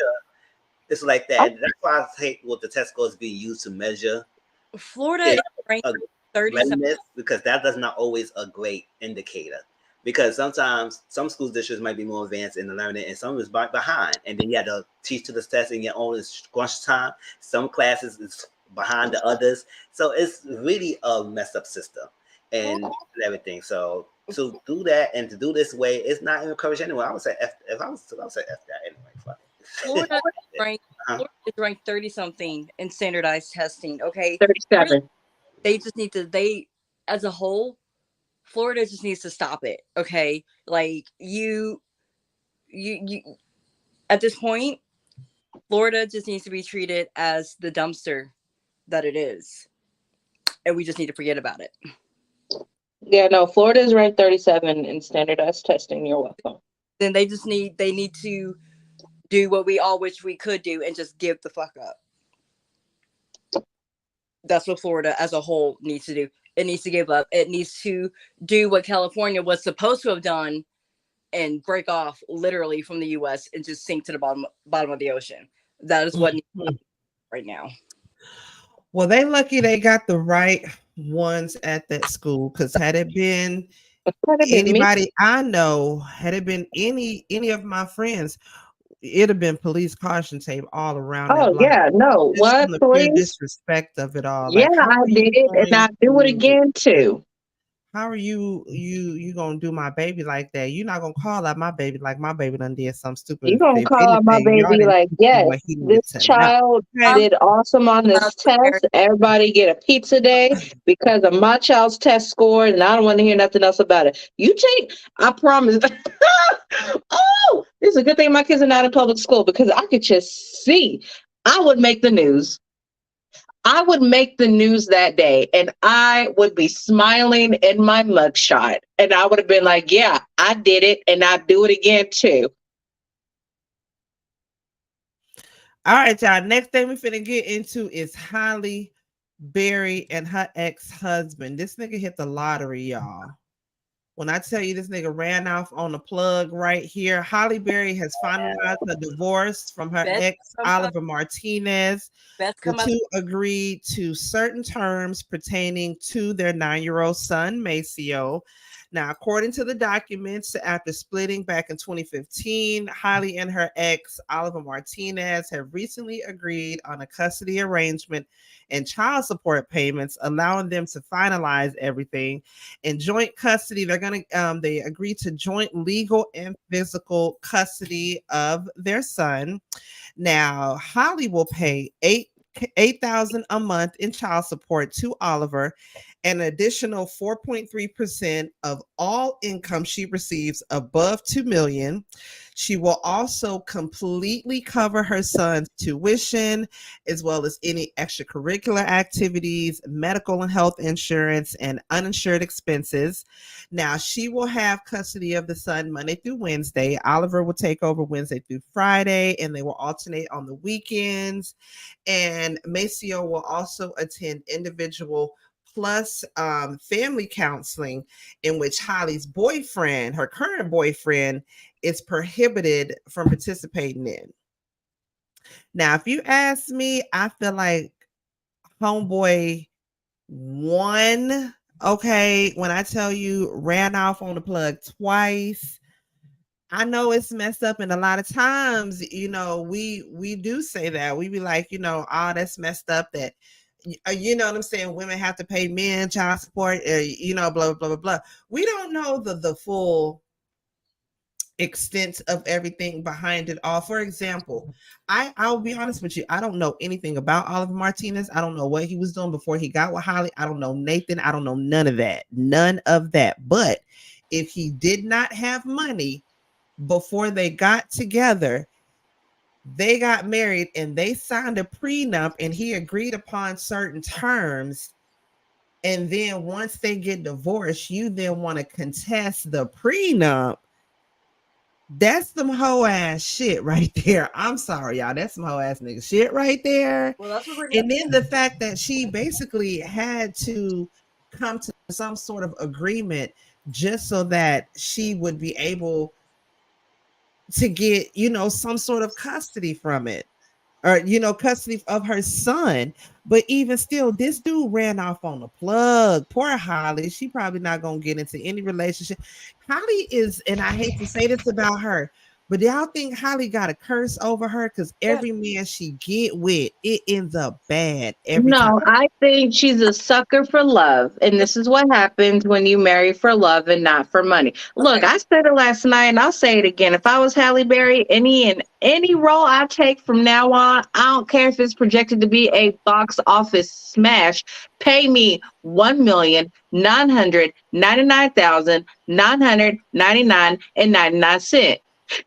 It's like that. That's why I hate what the test scores being used to measure Florida is ranked 37. readiness, because that does not always a great indicator. Because sometimes some school districts might be more advanced in the learning and some is behind. And then you have to teach to the test in your own crunch time. Some classes is behind the others. So it's really a messed up system and everything. So to do that and to do this way, it's not encouraged anyway. I would say I would say F that anyway. Fuck it. Florida is is ranked 30 something in standardized testing. Okay, 37. They just need to. As a whole, Florida just needs to stop it. Okay, like you. At this point, Florida just needs to be treated as the dumpster that it is, and we just need to forget about it. Yeah, no, Florida is ranked 37 in standardized testing. You're welcome. Then they need to do what we all wish we could do and just give the fuck up. That's what Florida as a whole needs to do. It needs to give up. It needs to do what California was supposed to have done and break off literally from the U.S. and just sink to the bottom of the ocean. That is what needs to happen right now. Well, they lucky they got the right ones at that school, because had it been anybody I know, had it been any of my friends, it'd have been police caution tape all around that block. Yeah, no, Just what, from the pure please? disrespect of it all. Yeah, Like, how I are you did, and I do it again too. How are you gonna do my baby like that? You're not gonna call out my baby like my baby done did something stupid. You gonna If call out my anything, y'all baby didn't like, do yes, what he this needed to know. child did awesome on this test. Everybody get a pizza day because of my child's test score, and I don't want to hear nothing else about it. I promise. Oh, it's a good thing my kids are not in public school, because I could just see. I would make the news. I would make the news that day, and I would be smiling in my mugshot, and I would have been like, yeah, I did it, and I'd do it again too. All right, y'all. Next thing we finna get into is Halle Berry and her ex-husband. This nigga hit the lottery, y'all. When I tell you this nigga ran off on the plug right here, Halle Berry has finalized a divorce from her ex, Oliver Martinez. The two agreed to certain terms pertaining to their 9-year-old son, Maceo. Now, according to the documents, after splitting back in 2015, Halle and her ex, Oliver Martinez, have recently agreed on a custody arrangement and child support payments, allowing them to finalize everything. In joint custody, they agree to joint legal and physical custody of their son. Now, Halle will pay $8,000 a month in child support to Oliver, an additional 4.3% of all income she receives above $2 million. She will also completely cover her son's tuition, as well as any extracurricular activities, medical and health insurance, and uninsured expenses. Now, she will have custody of the son Monday through Wednesday. Oliver will take over Wednesday through Friday, and they will alternate on the weekends. And Maceo will also attend individual plus family counseling, in which Holly's boyfriend, her current boyfriend, is prohibited from participating in. Now, if you ask me, I feel like homeboy won. Okay, when I tell you ran off on the plug twice, I know it's messed up, and a lot of times, we do say that. We be like, oh, that's messed up, that you know what I'm saying, women have to pay men child support, blah, blah, blah, blah. We don't know the full extent of everything behind it all. For example, I'll be honest with you, I don't know anything about Oliver Martinez. I don't know what he was doing before he got with Halle. I don't know Nathan. I don't know none of that. But if he did not have money before they got together, they got married and they signed a prenup, and he agreed upon certain terms. And then once they get divorced, you then want to contest the prenup. That's some hoe ass shit right there. I'm sorry, y'all. That's some hoe ass nigga shit right there. Well, that's what and then the fact that she basically had to come to some sort of agreement just so that she would be able to get, some sort of custody from it, or, custody of her son. But even still, this dude ran off on the plug. Poor Halle. She probably not going to get into any relationship. Halle is, and I hate to say this about her, But y'all think Halle got a curse over her? Because every man she get with, it ends up bad every time. No, I think she's a sucker for love. And this is what happens when you marry for love and not for money. Look, I said it last night and I'll say it again. If I was Halle Berry, any role I take from now on, I don't care if it's projected to be a box office smash, pay me $1,999,999.99.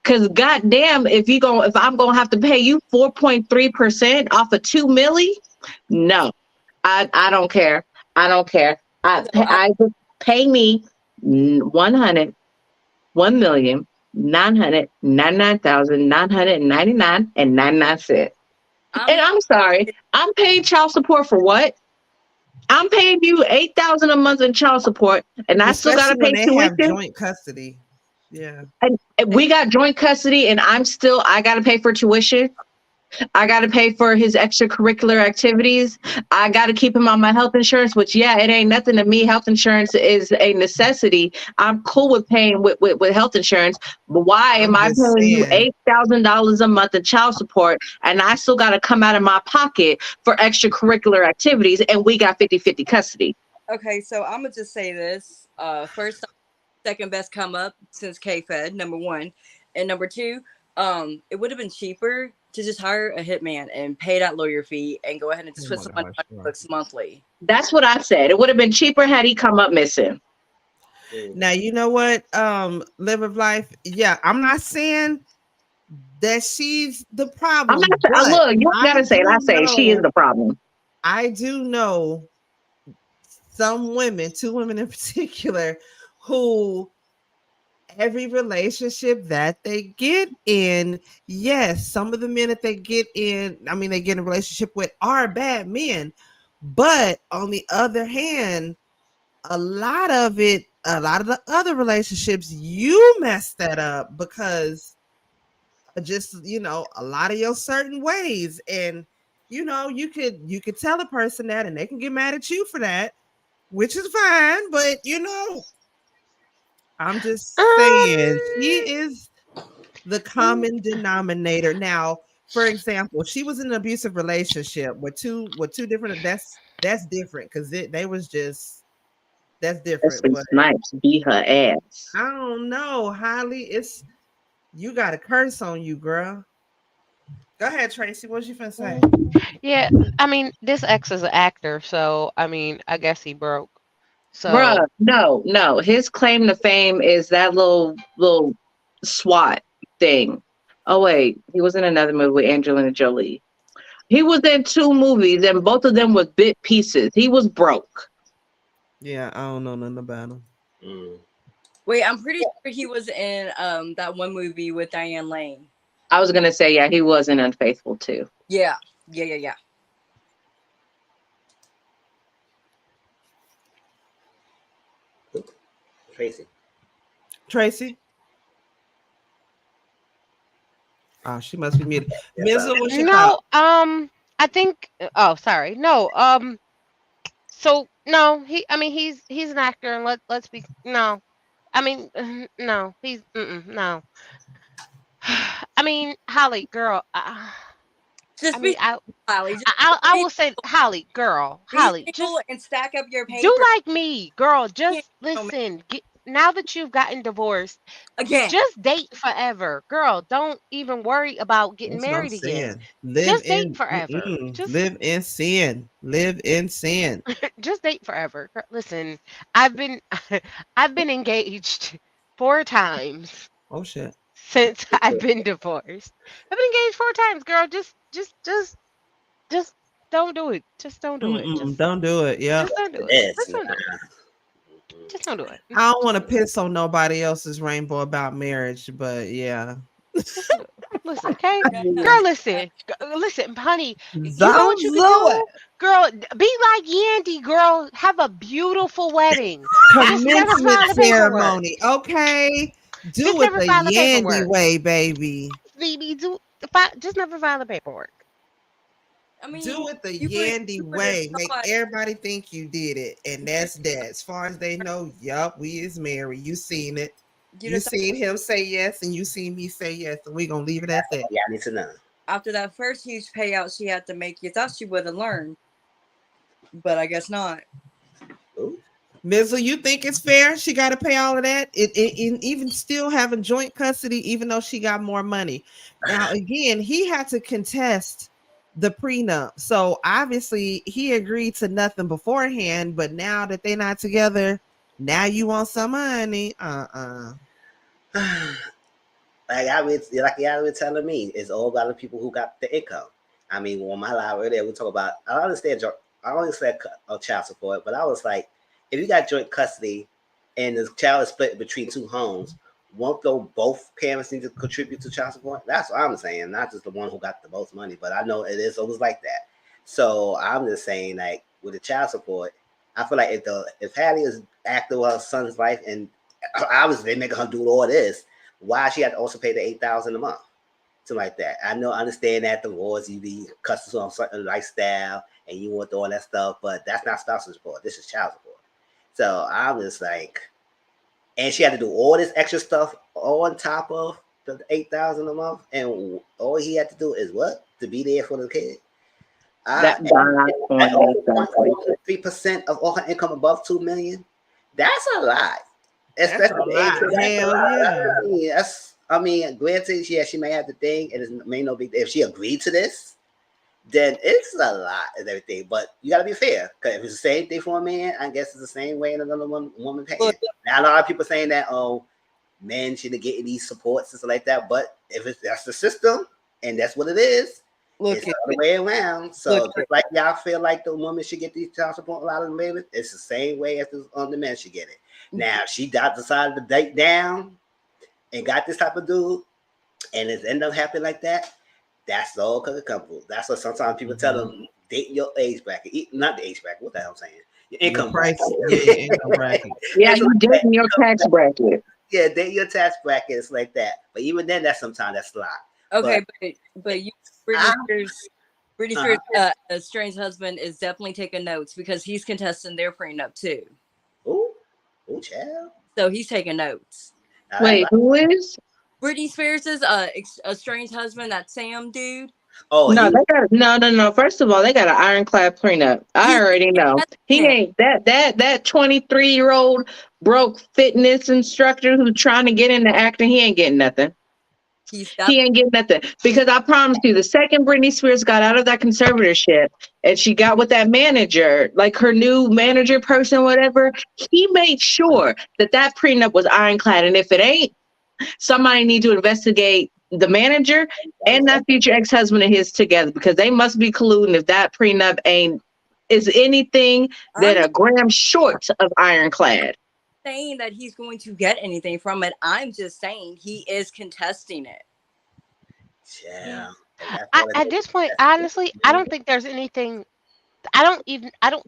Cause goddamn, if I'm gonna have to pay you 4.3% off of 2 milli, no, I don't care. I don't care. I just pay me 1,999,999.99. And I'm sorry, I'm paying child support for what? I'm paying you $8,000 a month in child support, and I still gotta Especially when pay they have tuition. joint custody. Yeah. And we got joint custody, and I got to pay for tuition. I got to pay for his extracurricular activities. I got to keep him on my health insurance, which, yeah, it ain't nothing to me. Health insurance is a necessity. I'm cool with paying with health insurance. But why am I paying you $8,000 a month in child support, and I still got to come out of my pocket for extracurricular activities, and we got 50-50 custody? Okay, so I'm going to just say this. First, second best come up since K-Fed, number one. And number two, it would have been cheaper to just hire a hitman and pay that lawyer fee and go ahead and just put some money on your books monthly. That's what I said. It would have been cheaper had he come up missing. Now, you know what? Live of Life. Yeah, I'm not saying that she's the problem. I'm not, look, you gotta say it. I say she is the problem. I do know some women, 2 women in particular, who every relationship that they get in, yes, some of the men that they get in, they get in a relationship with are bad men. But on the other hand, a lot of the other relationships, you mess that up because just, a lot of your certain ways. And, you could tell a person that and they can get mad at you for that, which is fine. But, I'm just saying she is the common denominator. Now, for example, she was in an abusive relationship with two different. That's different because that's different. Wesley But Snipes beat her ass. I don't know, Halle. You got a curse on you, girl. Go ahead, Tracy. What you finna say? Yeah, this ex is an actor, so I guess he broke. So, Bruh, no. His claim to fame is that little SWAT thing. Oh wait, he was in another movie with Angelina Jolie. He was in 2 movies, and both of them were bit pieces. He was broke. Yeah, I don't know nothing about him. Wait, I'm pretty sure he was in that one movie with Diane Lane. I was gonna say, yeah, he was in Unfaithful too. Yeah. Tracy. Oh, she must be muted. Mizzle, what's your no, thought? I think. Oh, sorry. No. So no, he's an actor, and let's be no. No, he's no. Halle, girl. Just be Halle. I will say, Halle, girl, Halle, just and stack up your paper. do like me, girl. Just listen. Now that you've gotten divorced, again, just date forever, girl. Don't even worry about getting married again. Just date forever. Live in sin. Live in sin. Just date forever. Listen, I've been engaged 4 times. Oh shit. Since I've been divorced. I've been engaged 4 times, girl. Just don't do it. Just don't do it. Don't do it. Yeah. Just don't do it. Just don't do it. Just don't do it. I don't want to piss on nobody else's rainbow about marriage, but yeah. Listen, okay? Girl, listen, honey. You know what you can do? Girl, be like Yandy, girl. Have a beautiful wedding. Commencement ceremony, okay? Do it the Yandy way, baby. Baby, just never file the paperwork. Do it the Yandy way. Make everybody think you did it, and that's that. As far as they know, yup, we is married. You seen it. You seen him say yes, and you seen me say yes, and we're gonna leave it at that. Yeah, I need to know. After that first huge payout she had to make, you thought she would have learned, but I guess not. Ooh. Mizzle, you think it's fair? She got to pay all of that, even still having joint custody, even though she got more money. Now, again, he had to contest the prenup, so obviously he agreed to nothing beforehand. But now that they're not together, now you want some money? Like y'all been telling me, it's all about the people who got the income. I mean, on my live earlier, we talk about. I understand child support, but I was like, if you got joint custody and the child is split between two homes, won't both parents need to contribute to child support? That's what I'm saying, not just the one who got the most money. But I know it is always like that. So I'm just saying, like with the child support, I feel like if Halle is acting with her son's life and obviously they make her do all this, why she had to also pay the $8,000 a month, something like that? I understand that divorce, you be accustomed to a certain lifestyle and you want all that stuff, but that's not spousal support. This is child support. So I'm just like, and she had to do all this extra stuff on top of the $8,000 a month, and all he had to do is what? To be there for the kid. 3% of all her income above $2 million. That's a lot. Especially I mean, granted, she may have the thing, and it may not be. If she agreed to this, then it's a lot and everything. But you got to be fair, because if it's the same thing for a man, I guess it's the same way another woman paying. Now, a lot of people saying that men shouldn't get these supports and stuff like that. But if that's the system and that's what it is, it's the other way around. So just like y'all feel like the woman should get these child support a lot of the men, it's the same way as the men should get it. Now, if she decided to date down and got this type of dude, and it's end up happening like that, that's all because of couple. That's what sometimes people tell them, date your age bracket. Not the age bracket, what the hell I'm saying? Your income bracket. Your income bracket. Yeah, you dating your tax bracket. Yeah, date your tax bracket. It's like that. But even then, that's sometimes that's a lot. Okay, but you, Britney Spears' estranged husband is definitely taking notes because he's contesting their prenup too. Oh, child. So he's taking notes. Wait, who is? Britney Spears' estranged husband, that Sam dude. Oh, no. First of all, they got an ironclad prenup. I already know. He ain't that 23-year-old broke fitness instructor who's trying to get into acting. He ain't getting nothing. He ain't getting nothing, because I promise you, the second Britney Spears got out of that conservatorship and she got with that manager, like her new manager person, whatever, he made sure that prenup was ironclad. And if it ain't, somebody need to investigate the manager and that future ex-husband of his together, because they must be colluding if that prenup is anything that a gram short of ironclad. Saying that he's going to get anything from it. I'm just saying he is contesting it. Yeah. At this point, honestly, I don't think there's anything. I don't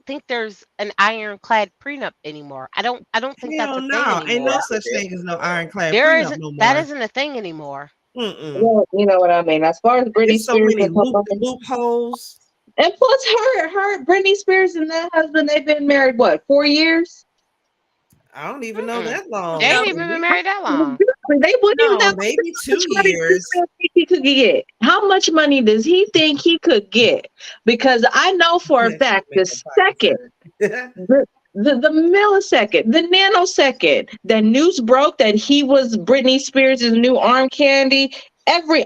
think there's an ironclad prenup anymore. I don't think that's a thing anymore. Ain't no such thing as no ironclad There prenup isn't. no more. That isn't a thing anymore. Well, you know what I mean. As far as Britney so Spears, many loopholes. And plus, her Britney Spears and that husband, they've been married what, 4 years? I don't even know that long. They ain't even been married that long. They wouldn't even that maybe 2 years. He could get. How much money does he think he could get? Because I know for a fact the second, the millisecond, the nanosecond that news broke that he was Britney Spears' new arm candy,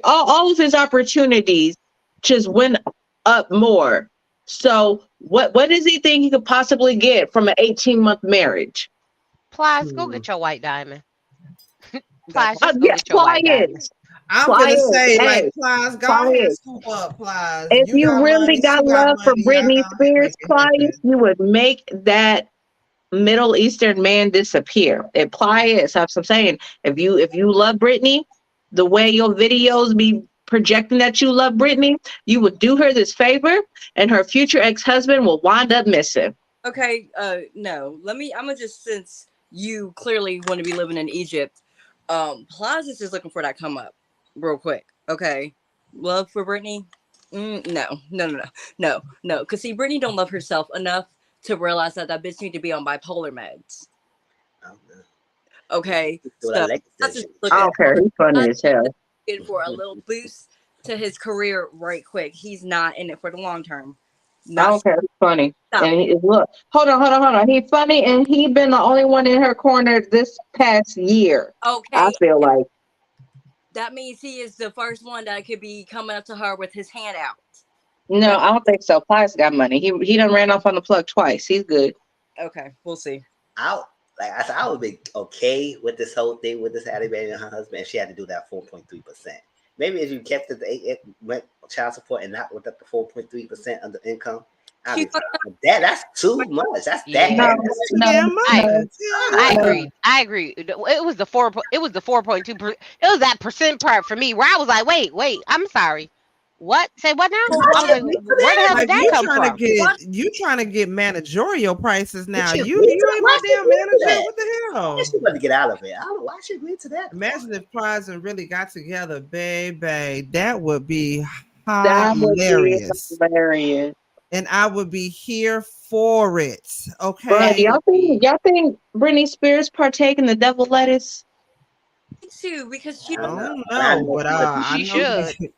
all of his opportunities just went up more. So what does he think he could possibly get from an 18-month marriage? Plies, go get your white diamond. Plies, just go get your white diamond. I'm gonna say, like, Plies, go ahead and scoop up, Plies. If you really got love for Britney Spears, Plies, you would make that Middle Eastern man disappear. It Plies, that's what I'm saying. If you love Britney, the way your videos be projecting that you love Britney, you would do her this favor, and her future ex-husband will wind up missing. Okay, no. I'm gonna just, since you clearly want to be living in Egypt, Plaza's just looking for that come up real quick. Okay, love for Britney? No. Because see, Britney don't love herself enough to realize that bitch need to be on bipolar meds. Okay, Do so a leg let's just extension. look I at don't care. He's funny as hell. it for a little boost to his career right quick. He's not in it for the long term. I Not don't care. He's funny. stop And it. look, hold on. He's funny, and he been the only one in her corner this past year. I Okay, feel like. that means he is the first one that could be coming up to her with his hand out. No, I don't think so. Plies got money. He done ran off on the plug twice. He's good. Okay, we'll see. Like I said, I would be okay with this whole thing with this Halle Berry and her husband if she had to do that 4.3%. Maybe if you kept it went child support and not with the 4.3% under income, that's too much. That's Yeah. that. I agree. I agree. It was the 4.2%. It was that percent part for me where I was like, wait. I'm sorry. What? Say what now? I was like, where the hell did that come from? You trying to get managerial prices now? You ain't why my damn she agree to manager. that? What the hell? Why she want to get out of it? I don't know why she agreed to that. Imagine if Plies and really got together, baby. That would be That would be hilarious. hilarious. And I would be here for it. Okay. Bro, y'all think Britney Spears partake in the devil lettuce? Too, because she I don't know, but I she know should.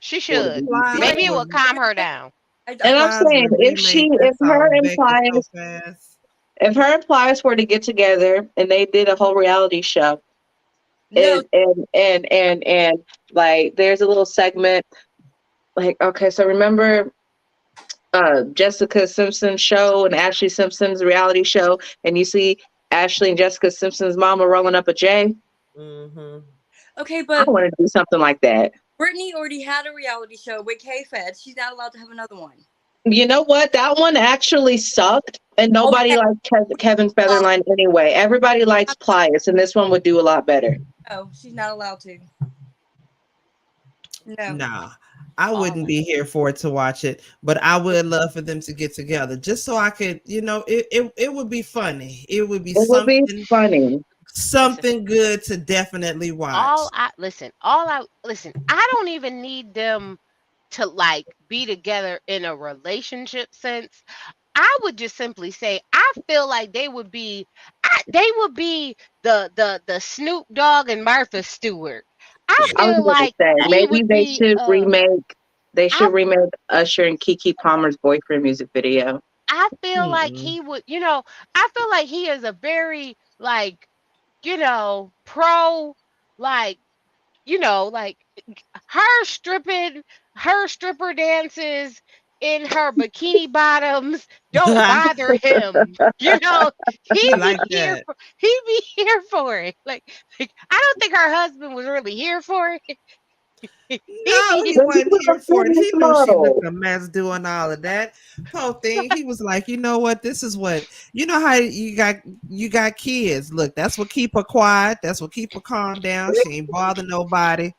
She should. Maybe it will calm her down. And I'm saying if her and Plies were to get together and they did a whole reality show, and like there's a little segment, like, okay, so remember Jessica Simpson's show and Ashley Simpson's reality show, and you see Ashley and Jessica Simpson's mama rolling up a J. Okay, I but want to do something like that. Brittany already had a reality show with K-Fed. She's not allowed to have another one. You know what? That one actually sucked, and nobody liked Kevin Federline anyway. Everybody likes Pliers, and this one would do a lot better. No, she's not allowed to. No. Nah, I wouldn't be here for it to watch it, but I would love for them to get together just so I could, it would be funny. It would be funny. Something good to definitely watch. Listen, I don't even need them to like be together in a relationship sense. I would just simply say I feel like they would be the Snoop Dogg and Martha Stewart. I feel like maybe they should remake Usher and Keke Palmer's Boyfriend music video. I feel like he would, I feel like he is a very like, pro, like, like her stripper dances in her bikini bottoms don't bother him. He'd be here for it. Like I don't think her husband was really here for it. No, he wasn't here for it. He knew she looked a mess doing all of that. Whole thing. He was like, you know what? This is what how you got kids. Look, that's what keep her quiet. That's what keep her calm down. She ain't bother nobody.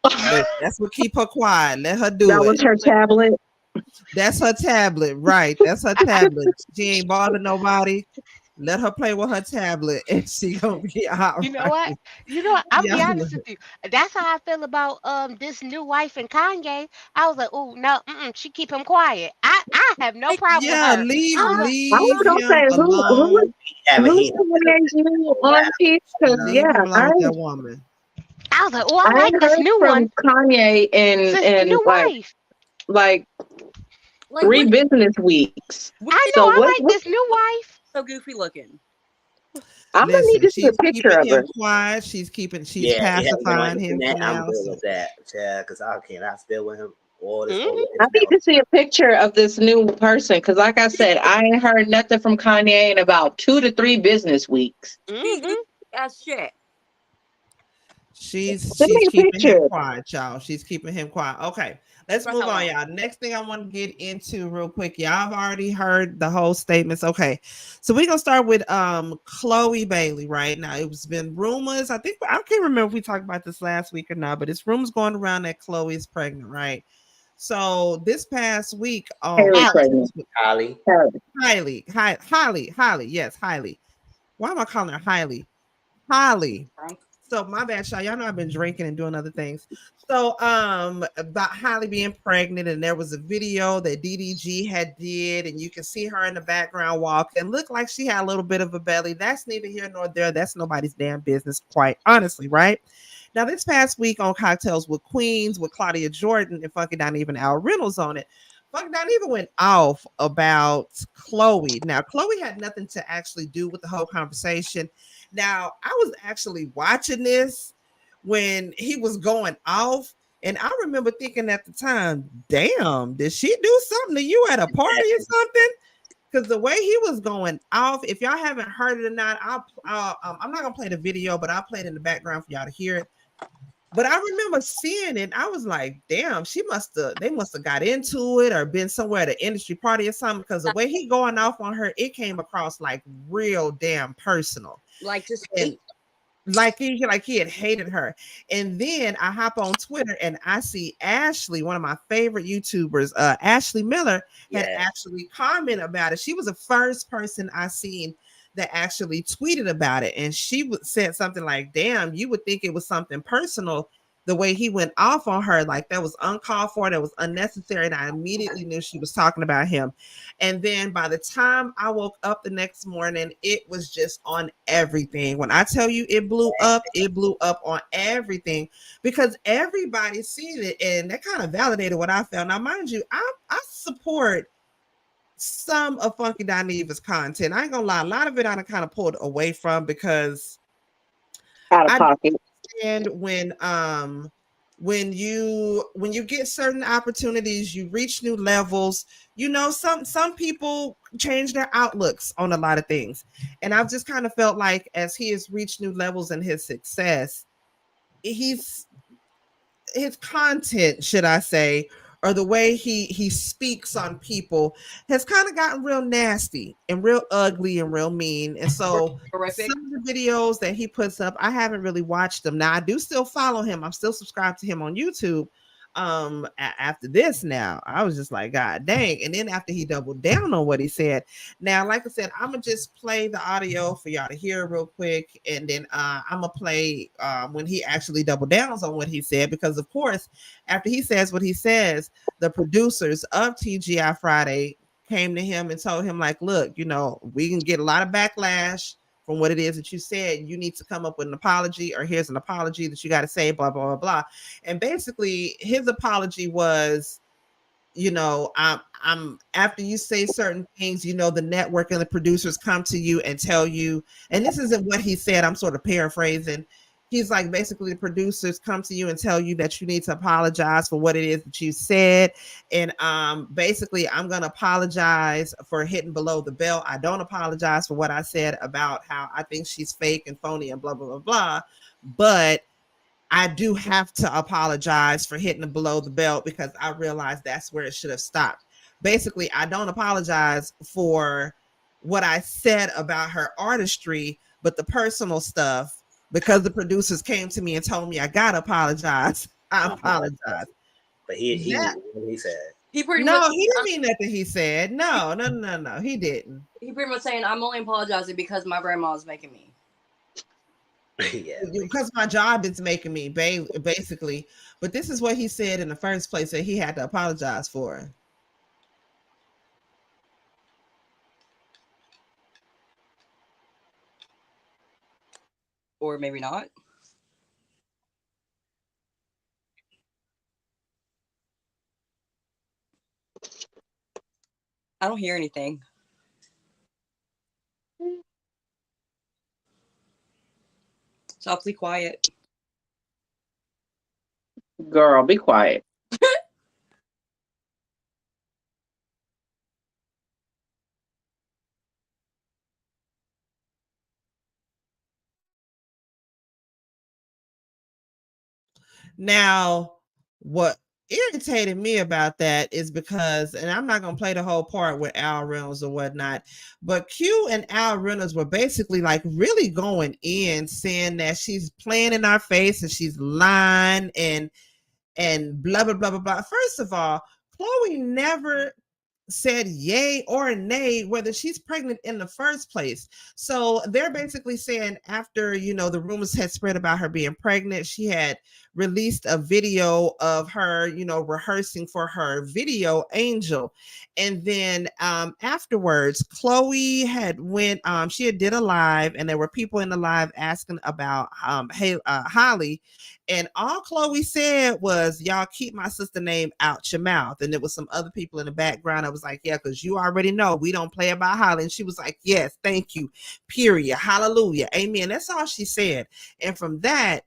Look, that's what keep her quiet. Let her do it. That was her tablet. That's her tablet, right? That's her tablet. She ain't bother nobody. Let her play with her tablet, and she gonna be all right. You know what? I'll be honest with you. That's how I feel about this new wife and Kanye. I was like, oh no, she keep him quiet. I have no problem with her. leave I was him gonna say alone. Who's Kanye's new artist? Because that woman. I was like, oh, I like this new one. Kanye and new wife. Like 3 business weeks. I know. I like this new wife. So goofy looking. I'm gonna need to see a picture of her. Quiet. She's pacifying him. I'm good with that. Yeah, because I cannot still with him. I need to see a picture of this new person because, like I said, I ain't heard nothing from Kanye in about 2 to 3 business weeks. That's shit. She's keeping him quiet, y'all. She's keeping him quiet. Okay, let's move on, y'all. Next thing I want to get into real quick. Y'all have already heard the whole statements. Okay, so we're gonna start with Chloe Bailey right now. It's been rumors. I can't remember if we talked about this last week or not, but it's rumors going around that Chloe is pregnant, right? So this past week, Halle. Yes, Halle. Why am I calling her Halle? Halle. So my bad, y'all. Y'all know I've been drinking and doing other things. So about Halle being pregnant, and there was a video that DDG had did, and you can see her in the background walking. Looked like she had a little bit of a belly. That's neither here nor there. That's nobody's damn business, quite honestly, right? Now, this past week on Cocktails with Queens with Claudia Jordan and Funky Dineva and Al Reynolds on it, Funky Dineva went off about Chloe. Now, Chloe had nothing to actually do with the whole conversation. Now, I was actually watching this when he was going off, and I remember thinking at the time, damn, did she do something to you at a party or something? Because the way he was going off, if y'all haven't heard it or not, I'm not gonna play the video, but I'll play it in the background for y'all to hear it. But I remember seeing it. I was like, damn, they must have got into it or been somewhere at an industry party or something. Because the way he going off on her, it came across like real damn personal. Like just like he had hated her. And then I hop on Twitter and I see Ashley, one of my favorite YouTubers, Ashley Miller, had actually commented about it. She was the first person I seen that actually tweeted about it, and she said something like, damn, you would think it was something personal the way he went off on her, like that was uncalled for, that was unnecessary, and I immediately knew she was talking about him. And then by the time I woke up the next morning, it was just on everything. When I tell you it blew up on everything because everybody seen it, and that kind of validated what I felt. Now, mind you, I support some of Funky Dineva's content. I ain't gonna lie, a lot of it I kind of pulled away from because out of pocket. And when you get certain opportunities, you reach new levels. You know, some people change their outlooks on a lot of things, and I've just kind of felt like as he has reached new levels in his success, his content, should I say, or the way he speaks on people has kind of gotten real nasty and real ugly and real mean. And so some of the videos that he puts up, I haven't really watched them. Now I do still follow him. I'm still subscribed to him on YouTube. After this, now I was just like, God dang. And then after he doubled down on what he said, now like I said, I'm gonna just play the audio for y'all to hear real quick, and then I'm gonna play when he actually doubled down on what he said, because of course after he says what he says, the producers of TGI Friday came to him and told him, like, look, you know, we can get a lot of backlash from what it is that you said. You need to come up with an apology, or here's an apology that you got to say, blah, blah, blah, blah. And basically his apology was, you know, I'm after you say certain things, you know, the network and the producers come to you and tell you, and this isn't what he said, I'm sort of paraphrasing. He's like, basically the producers come to you and tell you that you need to apologize for what it is that you said. And basically I'm going to apologize for hitting below the belt. I don't apologize for what I said about how I think she's fake and phony and blah, blah, blah, blah. But I do have to apologize for hitting below the belt because I realized that's where it should have stopped. Basically, I don't apologize for what I said about her artistry, but the personal stuff, because the producers came to me and told me I gotta apologize. I apologize. But he said. He pretty no, much, he didn't mean nothing. He said no, he didn't. He pretty much saying, I'm only apologizing because my grandma is making me. Yeah, because my job is making me, basically. But this is what he said in the first place that he had to apologize for. Or maybe not. I don't hear anything. Softly quiet. Girl, be quiet. Now, what irritated me about that is because, and I'm not going to play the whole part with Al Reynolds or whatnot, but Q and Al Reynolds were basically like really going in, saying that she's playing in our face and she's lying and blah, blah, blah, blah, blah. First of all, Chloe never said yay or nay whether she's pregnant in the first place. So they're basically saying after, you know, the rumors had spread about her being pregnant, she had released a video of her, you know, rehearsing for her video Angel. And then afterwards, Chloe had went, she had did a live, and there were people in the live asking about Halle. And all Chloe said was, y'all keep my sister name out your mouth. And there was some other people in the background. I was like, yeah, because you already know we don't play about Halle. And she was like, yes, thank you. Period. Hallelujah. Amen. That's all she said. And from that,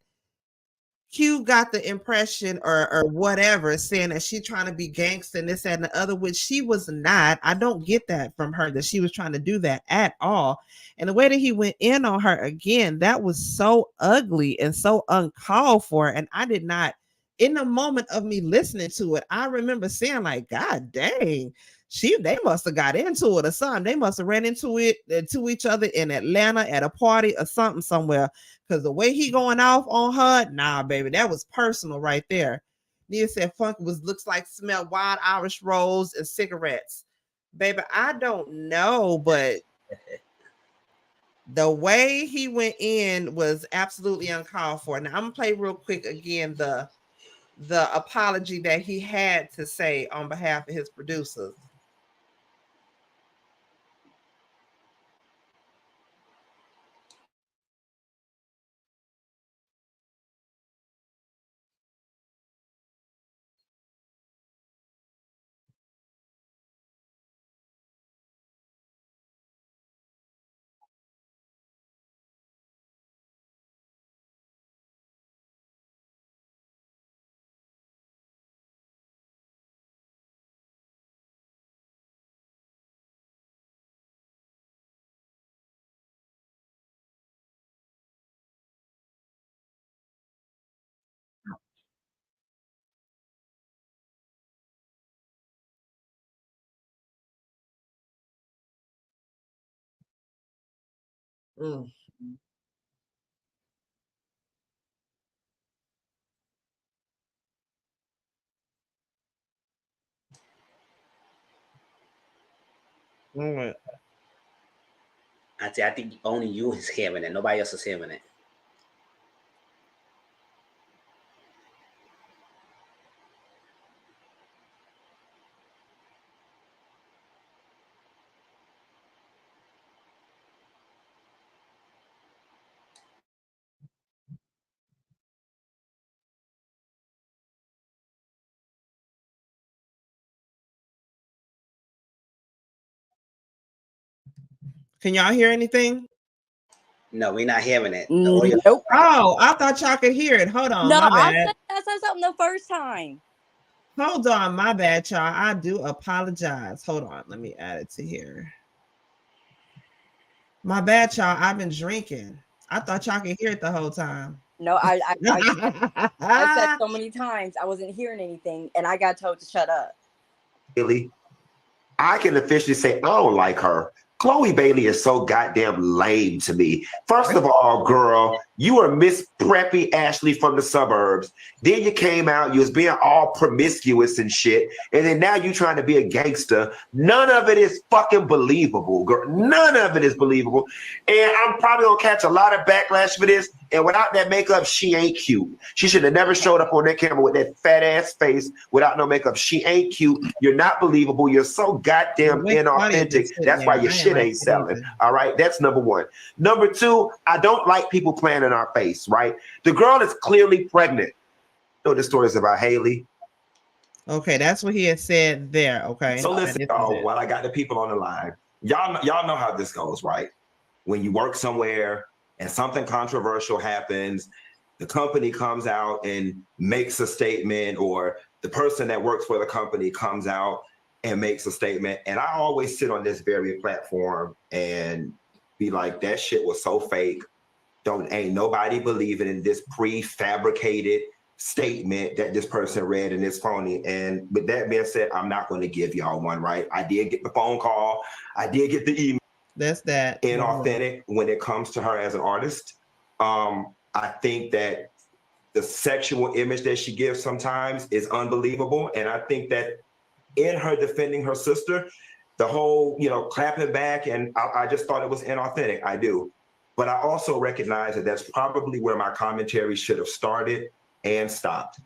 Q got the impression or whatever, saying that she trying to be gangster and this, that, and the other, which she was not. I don't get that from her, that she was trying to do that at all. And the way that he went in on her again, that was so ugly and so uncalled for. And I did not, in the moment of me listening to it, I remember saying like, God dang, they must have got into it or something. They must have ran into each other in Atlanta at a party or something somewhere. Because the way he going off on her, nah, baby, that was personal right there. Nia said Funky looks like smell wild Irish rolls and cigarettes. Baby, I don't know, but the way he went in was absolutely uncalled for. Now I'm gonna play real quick again the apology that he had to say on behalf of his producers. Mm. All right. I think only you is hearing it. Nobody else is hearing it. Can y'all hear anything? No, we're not hearing it. Nope. Oh, I thought y'all could hear it. Hold on, No, my bad. I said something the first time. Hold on, my bad, y'all. I do apologize. Hold on, let me add it to here. My bad, y'all. I've been drinking. I thought y'all could hear it the whole time. No, I said so many times I wasn't hearing anything, and I got told to shut up. Bailey, I can officially say I don't like her. Chloe Bailey is so goddamn lame to me. First of all, girl, you were Miss Preppy Ashley from the suburbs. Then you came out, you was being all promiscuous and shit. And then now you trying to be a gangster. None of it is fucking believable, girl. None of it is believable. And I'm probably gonna catch a lot of backlash for this. And without that makeup, she ain't cute. She should have never showed up on that camera with that fat ass face without no makeup. She ain't cute. You're not believable. You're so goddamn inauthentic. That's why your shit ain't selling. All right. That's number one. Number two, I don't like people playing in our face, right? The girl is clearly pregnant. You know, this story is about Halle. Okay, that's what he had said there. Okay. So listen, y'all, while I got the people on the line, y'all know how this goes, right? When you work somewhere and something controversial happens, the company comes out and makes a statement, or the person that works for the company comes out and makes a statement. And I always sit on this very platform and be like, that shit was so fake. Ain't nobody believing in this prefabricated statement that this person read and it's phony. And with that being said, I'm not going to give y'all one, right? I did get the phone call. I did get the email. That's that. Inauthentic when it comes to her as an artist. I think that the sexual image that she gives sometimes is unbelievable. And I think that in her defending her sister. The whole, clapping back, and I just thought it was inauthentic. I do. But I also recognize that that's probably where my commentary should have started and stopped.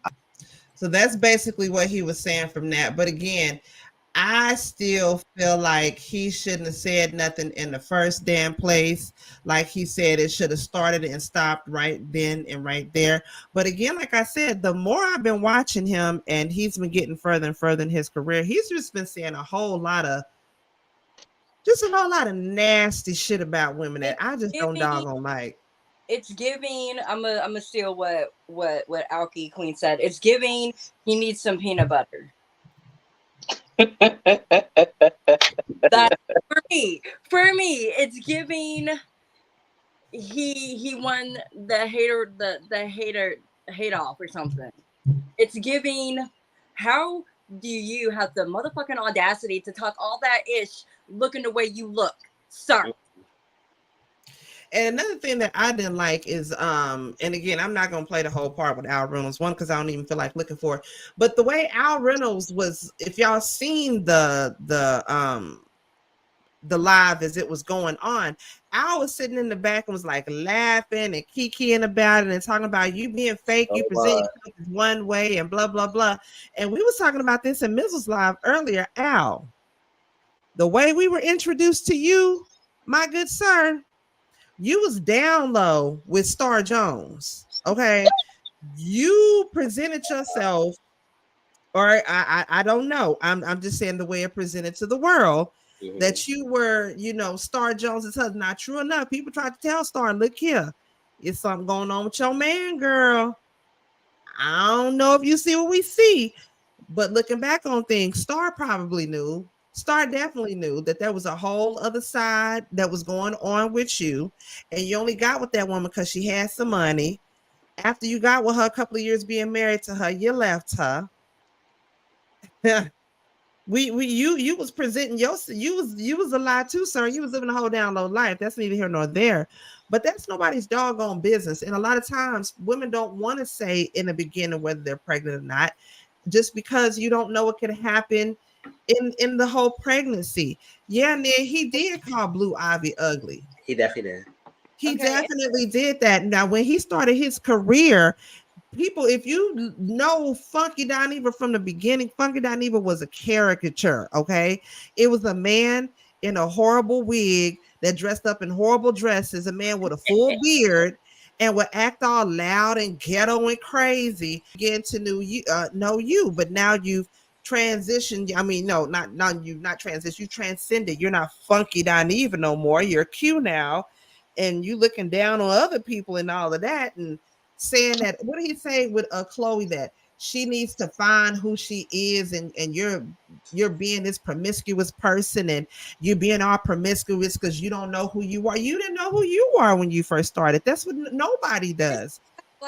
So that's basically what he was saying from that. But again, I still feel like he shouldn't have said nothing in the first damn place. Like he said, it should have started and stopped right then and right there. But again, like I said, the more I've been watching him and he's been getting further and further in his career, he's just been saying a whole lot of nasty shit about women that I just don't doggone like. It's giving. I'm a steal what Alki Queen said. It's giving. He needs some peanut butter. That for me, it's giving. He won the hate off or something. It's giving. How do you have the motherfucking audacity to talk all that ish looking the way you look, sir? And another thing that I didn't like is, and again, I'm not going to play the whole part with Al Reynolds, one, because I don't even feel like looking for it. But the way Al Reynolds was, if y'all seen the live as it was going on, Al was sitting in the back and was like laughing and kikiing about it and talking about you being fake, you present yourself one way and blah, blah, blah. And we was talking about this in Mizzle's live earlier. Al, the way we were introduced to you, my good sir, you was down low with Star Jones, okay? You presented yourself, or I don't know. I'm just saying the way it presented to the world, that you were, Star Jones' husband. Not true enough. People tried to tell Star, look here, it's something going on with your man, girl. I don't know if you see what we see, but looking back on things, Star probably knew. Star definitely knew that there was a whole other side that was going on with you, and you only got with that woman because she had some money. After you got with her a couple of years being married to her, you left her. You was presenting you was a lie too, sir. You was living a whole down low life. That's neither here nor there. But that's nobody's doggone business. And a lot of times women don't want to say in the beginning whether they're pregnant or not, just because you don't know what could happen in the whole pregnancy. Yeah, Neil, he did call Blue Ivy ugly. He definitely did. He definitely did that. Now, when he started his career, people, if you know Funky Dineva from the beginning, Funky Dineva was a caricature, okay? It was a man in a horrible wig that dressed up in horrible dresses, a man with a full beard, and would act all loud and ghetto and crazy. Again, to know you, but now you've transitioned. I mean, no, not you, not transition. You transcended. You're not Funky Dineva no more. You're Q now, and you looking down on other people and all of that, and saying that, what did he say with Chloe, that she needs to find who she is, and you're being this promiscuous person, and you're being all promiscuous because you don't know who you are. You didn't know who you are when you first started. That's what nobody does.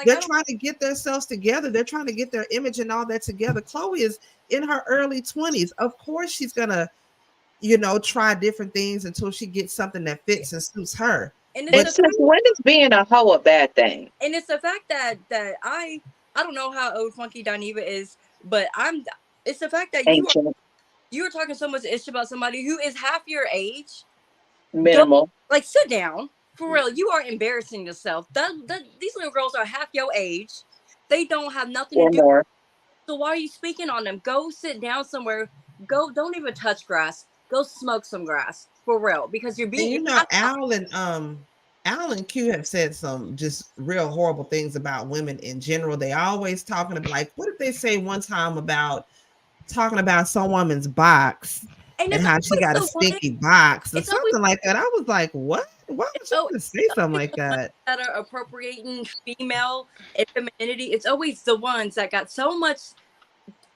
They're trying to get themselves together. They're trying to get their image and all that together. Chloe is in her early 20s. Of course she's gonna, try different things until she gets something that fits and suits her. And it's when is being a hoe a bad thing? And it's the fact that I don't know how old Funky Dineva is, but it's the fact that you are talking so much ish about somebody who is half your age. Minimal. Like, sit down. For real, you are embarrassing yourself. These little girls are half your age. They don't have nothing to do. More. So why are you speaking on them? Go sit down somewhere. Go, don't even touch grass. Go smoke some grass. For real, because you're being. Al and Q have said some just real horrible things about women in general. They always talking about, like, what did they say one time about talking about some woman's box and how she got a stinky box or something like that? I was like, what? Why would you say something like that? That are appropriating female femininity. It's always the ones that got so much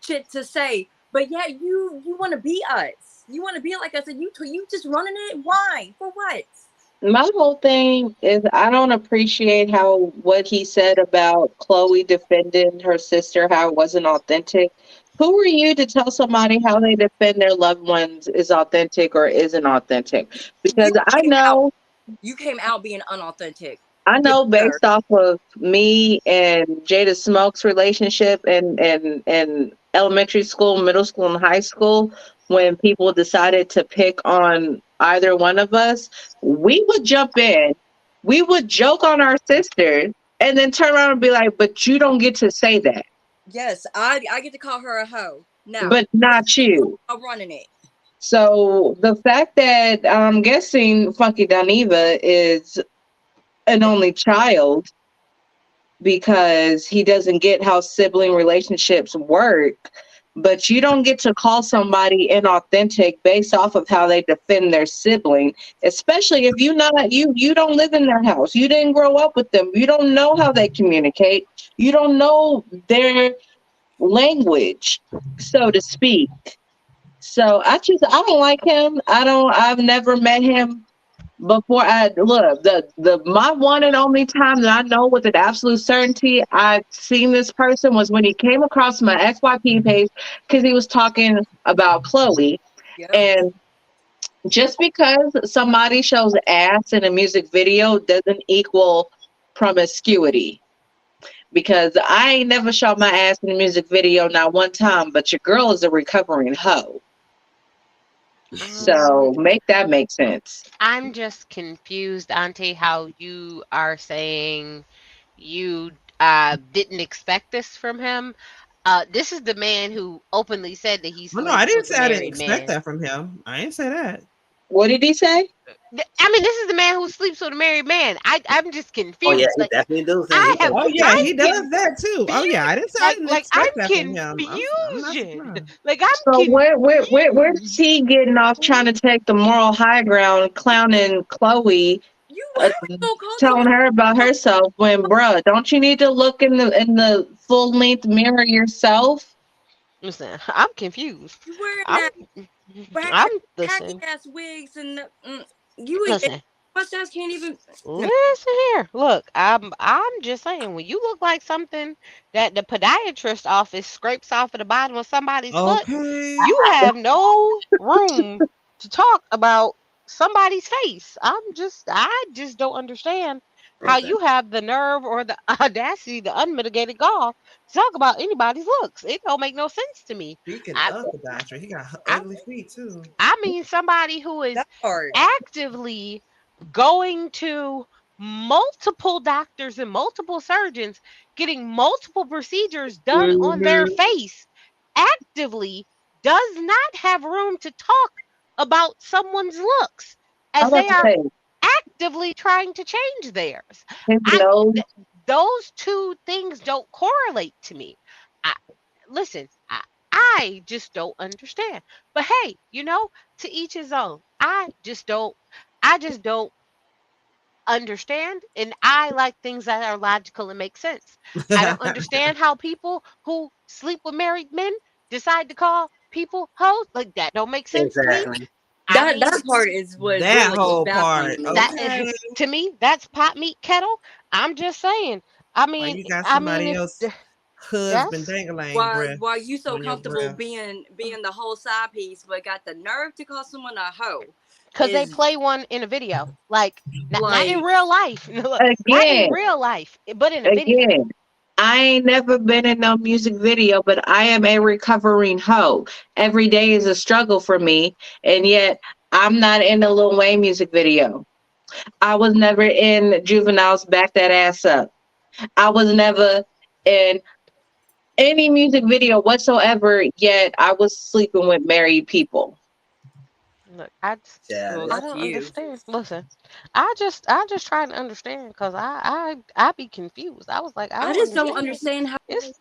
shit to say, but yeah, you want to be us. You want to be like us, and you just running it. Why? For what? My whole thing is I don't appreciate what he said about Chloe defending her sister, how it wasn't authentic. Who are you to tell somebody how they defend their loved ones is authentic or isn't authentic? Because I know you came out being unauthentic. I know based off of me and Jada Smoke's relationship and elementary school, middle school, and high school, when people decided to pick on either one of us, we would jump in, we would joke on our sister, and then turn around and be like, but you don't get to say that. Yes, I get to call her a hoe. No. But not you. I'm running it. So the fact that I'm guessing Funky Dineva is an only child because he doesn't get how sibling relationships work, but you don't get to call somebody inauthentic based off of how they defend their sibling, especially if you don't live in their house, you didn't grow up with them, you don't know how they communicate, you don't know their language, so to speak. So I don't like him. I've never met him before. My one and only time that I know with an absolute certainty I've seen this person was when he came across my XYP page because he was talking about Chloe. Yeah. And just because somebody shows ass in a music video doesn't equal promiscuity. Because I ain't never shot my ass in a music video, not one time, but your girl is a recovering hoe. So make that make sense. I'm just confused, Auntie, how you are saying you didn't expect this from him. This is the man who openly said that he's. Well, no, I didn't say I didn't expect that from him. I didn't say that. What did he say? I mean, this is the man who sleeps with a married man. I'm just confused. Oh yeah, he like, definitely does. He does that too. Oh yeah, I didn't say I didn't expect that from him. So where's he getting off trying to take the moral high ground, clowning Chloe, telling her about herself when, bruh, don't you need to look in the full length mirror yourself? Listen, I'm confused. You wearing I'm tacky ass wigs and you listen. mustache can't even Listen here. Look, I'm just saying, when you look like something that the podiatrist office scrapes off at the bottom of somebody's foot, you have no room to talk about somebody's face. I just don't understand how you have the nerve or the audacity, the unmitigated gall to talk about anybody's looks. It don't make no sense to me. Speaking of podiatry, he got ugly feet too. I mean, somebody who is actively going to multiple doctors and multiple surgeons, getting multiple procedures done on their face, actively does not have room to talk about someone's looks as they are actively trying to change theirs. Those two things don't correlate to me. Listen, I just don't understand. But hey, to each his own. I just don't understand, and I like things that are logical and make sense. I don't understand how people who sleep with married men decide to call people hoes. Like, that don't make sense to me. That part is what that really whole part. That to me, that's pot meat kettle. I'm just saying. I mean, you got somebody else husband dangling. Why you so comfortable being the whole side piece, but got the nerve to call someone a hoe? Because they play one in a video, not in real life. Not Again, in real life, but in a video. I ain't never been in no music video, but I am a recovering hoe. Every day is a struggle for me, and yet I'm not in a Lil Wayne music video. I was never in Juvenile's Back That Ass Up. I was never in any music video whatsoever, yet I was sleeping with married people. Look, I don't understand. Listen, I just trying to understand, because I be confused. I was like, I just don't understand how it's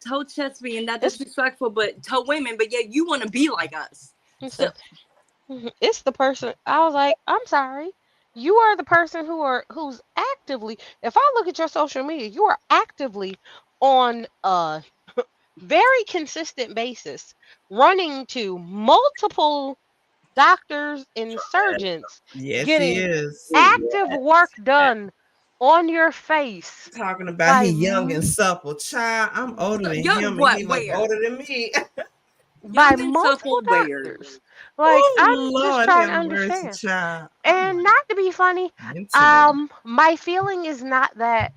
toe chest being that disrespectful, but to women, but yet you want to be like us. It's the person. I was like, I'm sorry. You are the person who's actively. If I look at your social media, you are actively on a very consistent basis running to multiple doctors and surgeons, getting active work done on your face. Talking about he young and supple. Child, I'm older than him, and he look older than me. By multiple doctors. I'm just trying to understand. Child. And not to be funny, my feeling is not that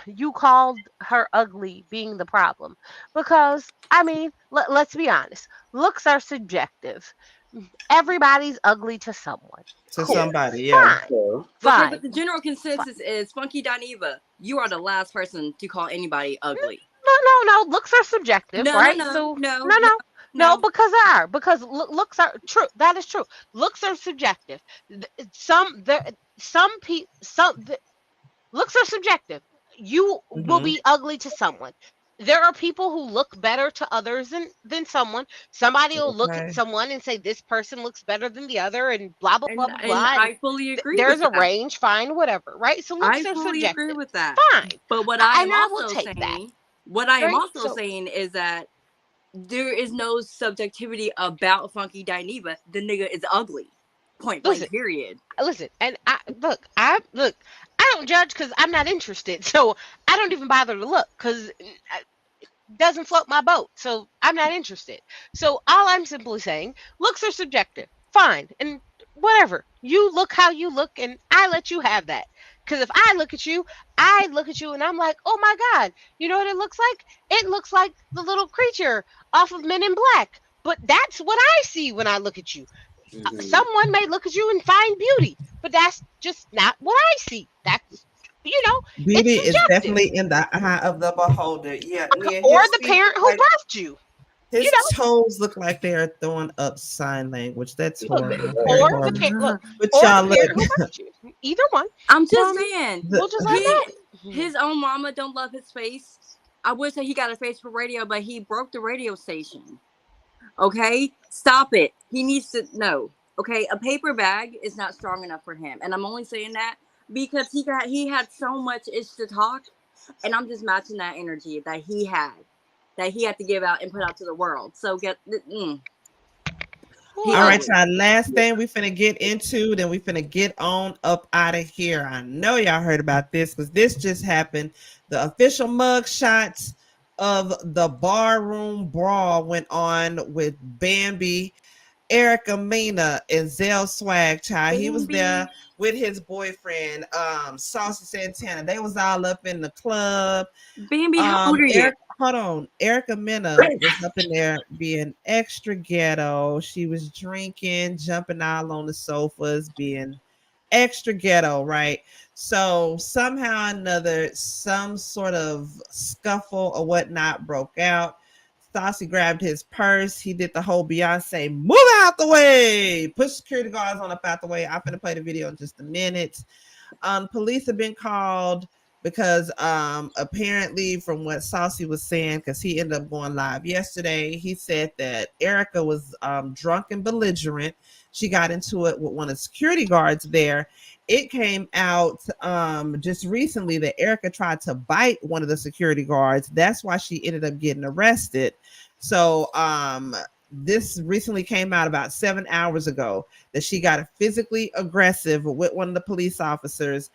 you called her ugly being the problem. Because, I mean, let's be honest, looks are subjective. Everybody's ugly to someone. To Cool. somebody, yeah. Fine. Okay, Fine. but the general consensus is Funky Dineva, you are the last person to call anybody ugly. No. Looks are subjective, right? So no, because they are. Because looks are true. That is true. Looks are subjective. Looks are subjective. You will Mhm. be ugly to someone. There are people who look better to others than someone. Somebody will look at Okay. someone and say this person looks better than the other, and blah blah blah blah And blah. I fully agree There's with a that. range, fine, whatever, right? So looks I are fully agree subjective. with that. Fine. But what I am And I will also take that. saying, what I am Right? also So saying is that there is no subjectivity about Funky Dineva. The nigga is ugly. Point listen, blank. Period. listen, and I don't judge because I'm not interested. So I don't even bother to look because it doesn't float my boat. So I'm not interested. So all I'm simply saying, looks are subjective. Fine. And whatever. You look how you look, and I let you have that. Because if I look at you and I'm like, oh my God, you know what it looks like? It looks like the little creature off of Men in Black. But that's what I see when I look at you. Someone may look at you and find beauty, but that's just not what I see. That's, Beauty it's is subjective. definitely in the eye of the beholder. Yeah, yeah. Or His the feet parent look who like birthed you. his toes look like they're throwing up sign language. That's Look, horrible. Very or the horrible. parent, But y'all look. who birthed you. Either one. I'm just saying, We'll just let it his own mama don't love his face. I would say he got a face for radio, but he broke the radio station. Okay, stop it. He needs to know. Okay, a paper bag is not strong enough for him, and I'm only saying that because he had so much itch to talk, and I'm just matching that energy that he had to give out and put out to the world. So All right, y'all. Last thing we finna get into, then we finna get on up out of here. I know y'all heard about this because this just happened. The official mug shots of the barroom brawl went on with Bambi, Erica Mena, and Zell Swag Child. He was there with his boyfriend, Saucy Santana. They was all up in the club. Bambi, how old are you? Hold on. Erica Mena was up in there being extra ghetto. She was drinking, jumping all on the sofas, being extra ghetto, right? So somehow or another, some sort of scuffle or whatnot broke out. Saucy grabbed his purse. He did the whole Beyonce, move out the way, push security guards on up out the way. I'm going to play the video in just a minute. Police have been called because apparently from what Saucy was saying, because he ended up going live yesterday, he said that Erica was drunk and belligerent. She got into it with one of the security guards there. It came out just recently that Erica tried to bite one of the security guards. That's why she ended up getting arrested. So this recently came out about 7 hours ago that she got physically aggressive with one of the police officers.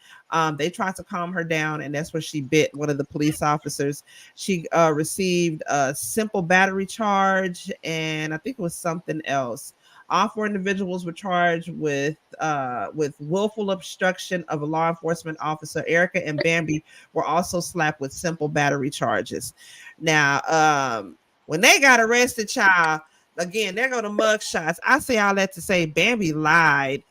They tried to calm her down, and that's where she bit one of the police officers. She received a simple battery charge, and I think it was something else. All four individuals were charged with willful obstruction of a law enforcement officer. Erica and Bambi were also slapped with simple battery charges. Now, when they got arrested, child, again, there go the mug shots. I say all that to say Bambi lied,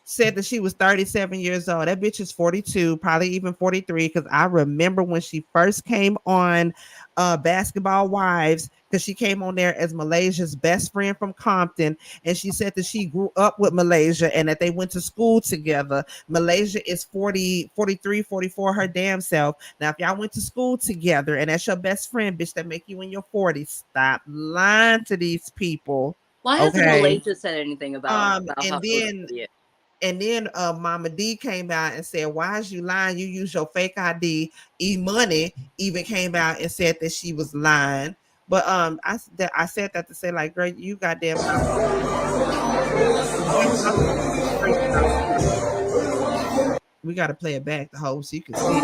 said that she was 37 years old. That bitch is 42, probably even 43, because I remember when she first came on Basketball Wives, because she came on there as Malaysia's best friend from Compton, and she said that she grew up with Malaysia and that they went to school together. Malaysia is 40, 43, 44, her damn self. Now, if y'all went to school together and that's your best friend, bitch, that make you in your 40s, stop lying to these people. Why hasn't Malaysia said anything about how and then Mama D came out and said, why is you lying? You use your fake ID. E-Money even came out and said that she was lying. But I said that to say, like, girl, you goddamn. We got to play it back, the whole, so you can see it.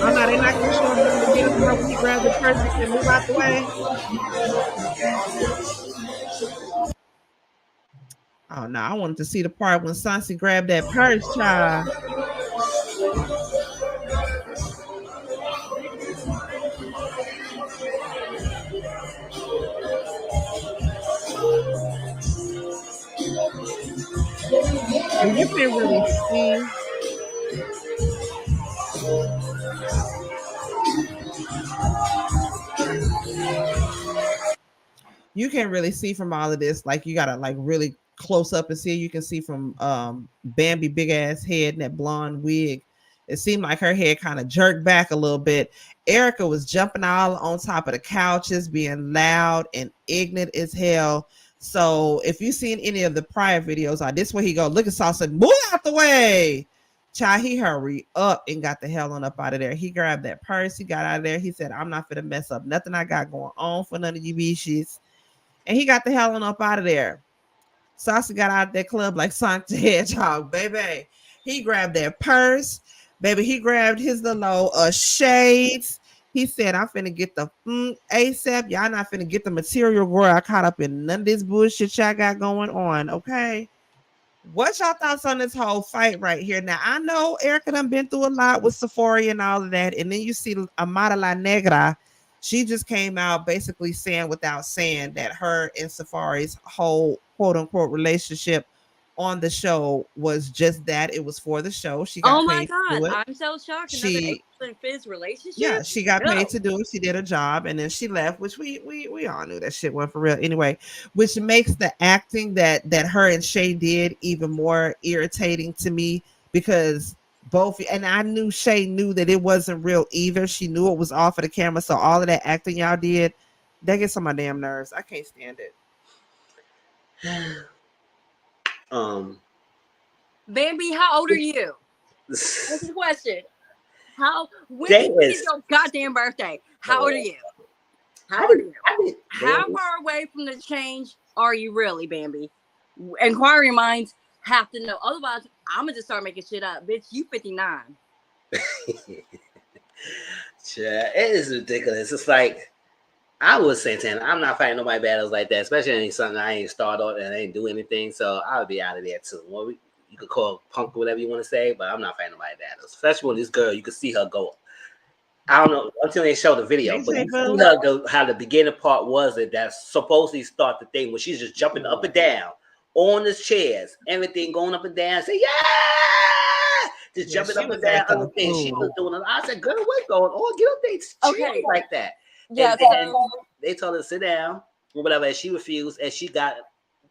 Oh, no, they're not going to show him doing the video for her when he grabbed the purse and said, move out the way. Oh no, I wanted to see the part when Saucy grabbed that purse, child. You can really see. You can really see from all of this, like you gotta like really close up and see. You can see from Bambi big ass head and that blonde wig. It seemed like her head kind of jerked back a little bit. Erica was jumping all on top of the couches, being loud and ignorant as hell. So if you've seen any of the prior videos, this way he go, look at Sauce and move out the way. Child, he hurry up and got the hell on up out of there. He grabbed that purse. He got out of there. He said, I'm not finna mess up nothing I got going on for none of you bitches. And he got the hell on up out of there. Saucy got out of that club like Sonic the Hedgehog, baby. He grabbed that purse, baby. He grabbed his little shades. He said, I'm finna get the ASAP. Y'all not finna get the material girl. I caught up in none of this bullshit y'all got going on, okay? What's y'all thoughts on this whole fight right here? Now, I know Erica done been through a lot with Sephora and all of that. And then you see Amara La Negra. She just came out basically saying without saying that her and Safari's whole quote unquote relationship on the show was just that. It was for the show. She got paid to do it. I'm so shocked. Another April Fizz relationship? Yeah, she got paid to do it. She did a job and then she left, which we all knew that shit wasn't for real anyway, which makes the acting that her and Shay did even more irritating to me because both, and I knew Shay knew that it wasn't real either. She knew it was off of the camera. So all of that acting y'all did, that gets on my damn nerves. I can't stand it. Bambi, how old are you? That's the question. When is your goddamn birthday? How old are you? How far away from the change are you really, Bambi? Inquiring minds have to know. Otherwise, I'm gonna just start making shit up. Bitch, you 59. Yeah, it is ridiculous. It's like I was saying, I'm not fighting nobody battles like that, especially ain't something I ain't start on and I ain't do anything. So I'll be out of there too. Well, you could call punk or whatever you want to say, but I'm not fighting nobody battles. Especially when this girl, you can see her go. I don't know until they show the video, but you see her how the beginning part was it that supposedly start the thing when she's just jumping up and down on the chairs, everything going up and down. Say yeah, just jumping up and down. Other things she was doing. I said, "Girl, what's going on? Get up there, cheer like that." Yeah, and they told her to sit down or whatever, and she refused, and she got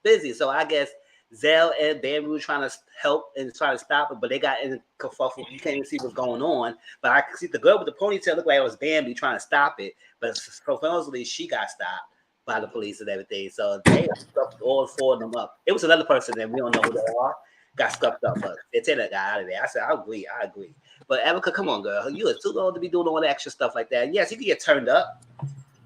busy. So I guess Zell and Bambi were trying to help and try to stop it, but they got in kerfuffle. You can't even see what's going on, but I could see the girl with the ponytail looked like it was Bambi trying to stop it, but supposedly she got stopped by the police and everything. So they stuffed all four of them up. It was another person that we don't know who they are. Got stuffed up, but they take that guy out of there. I said, I agree. But Erica, come on, girl. You are too old to be doing all that extra stuff like that. Yes, you can get turned up,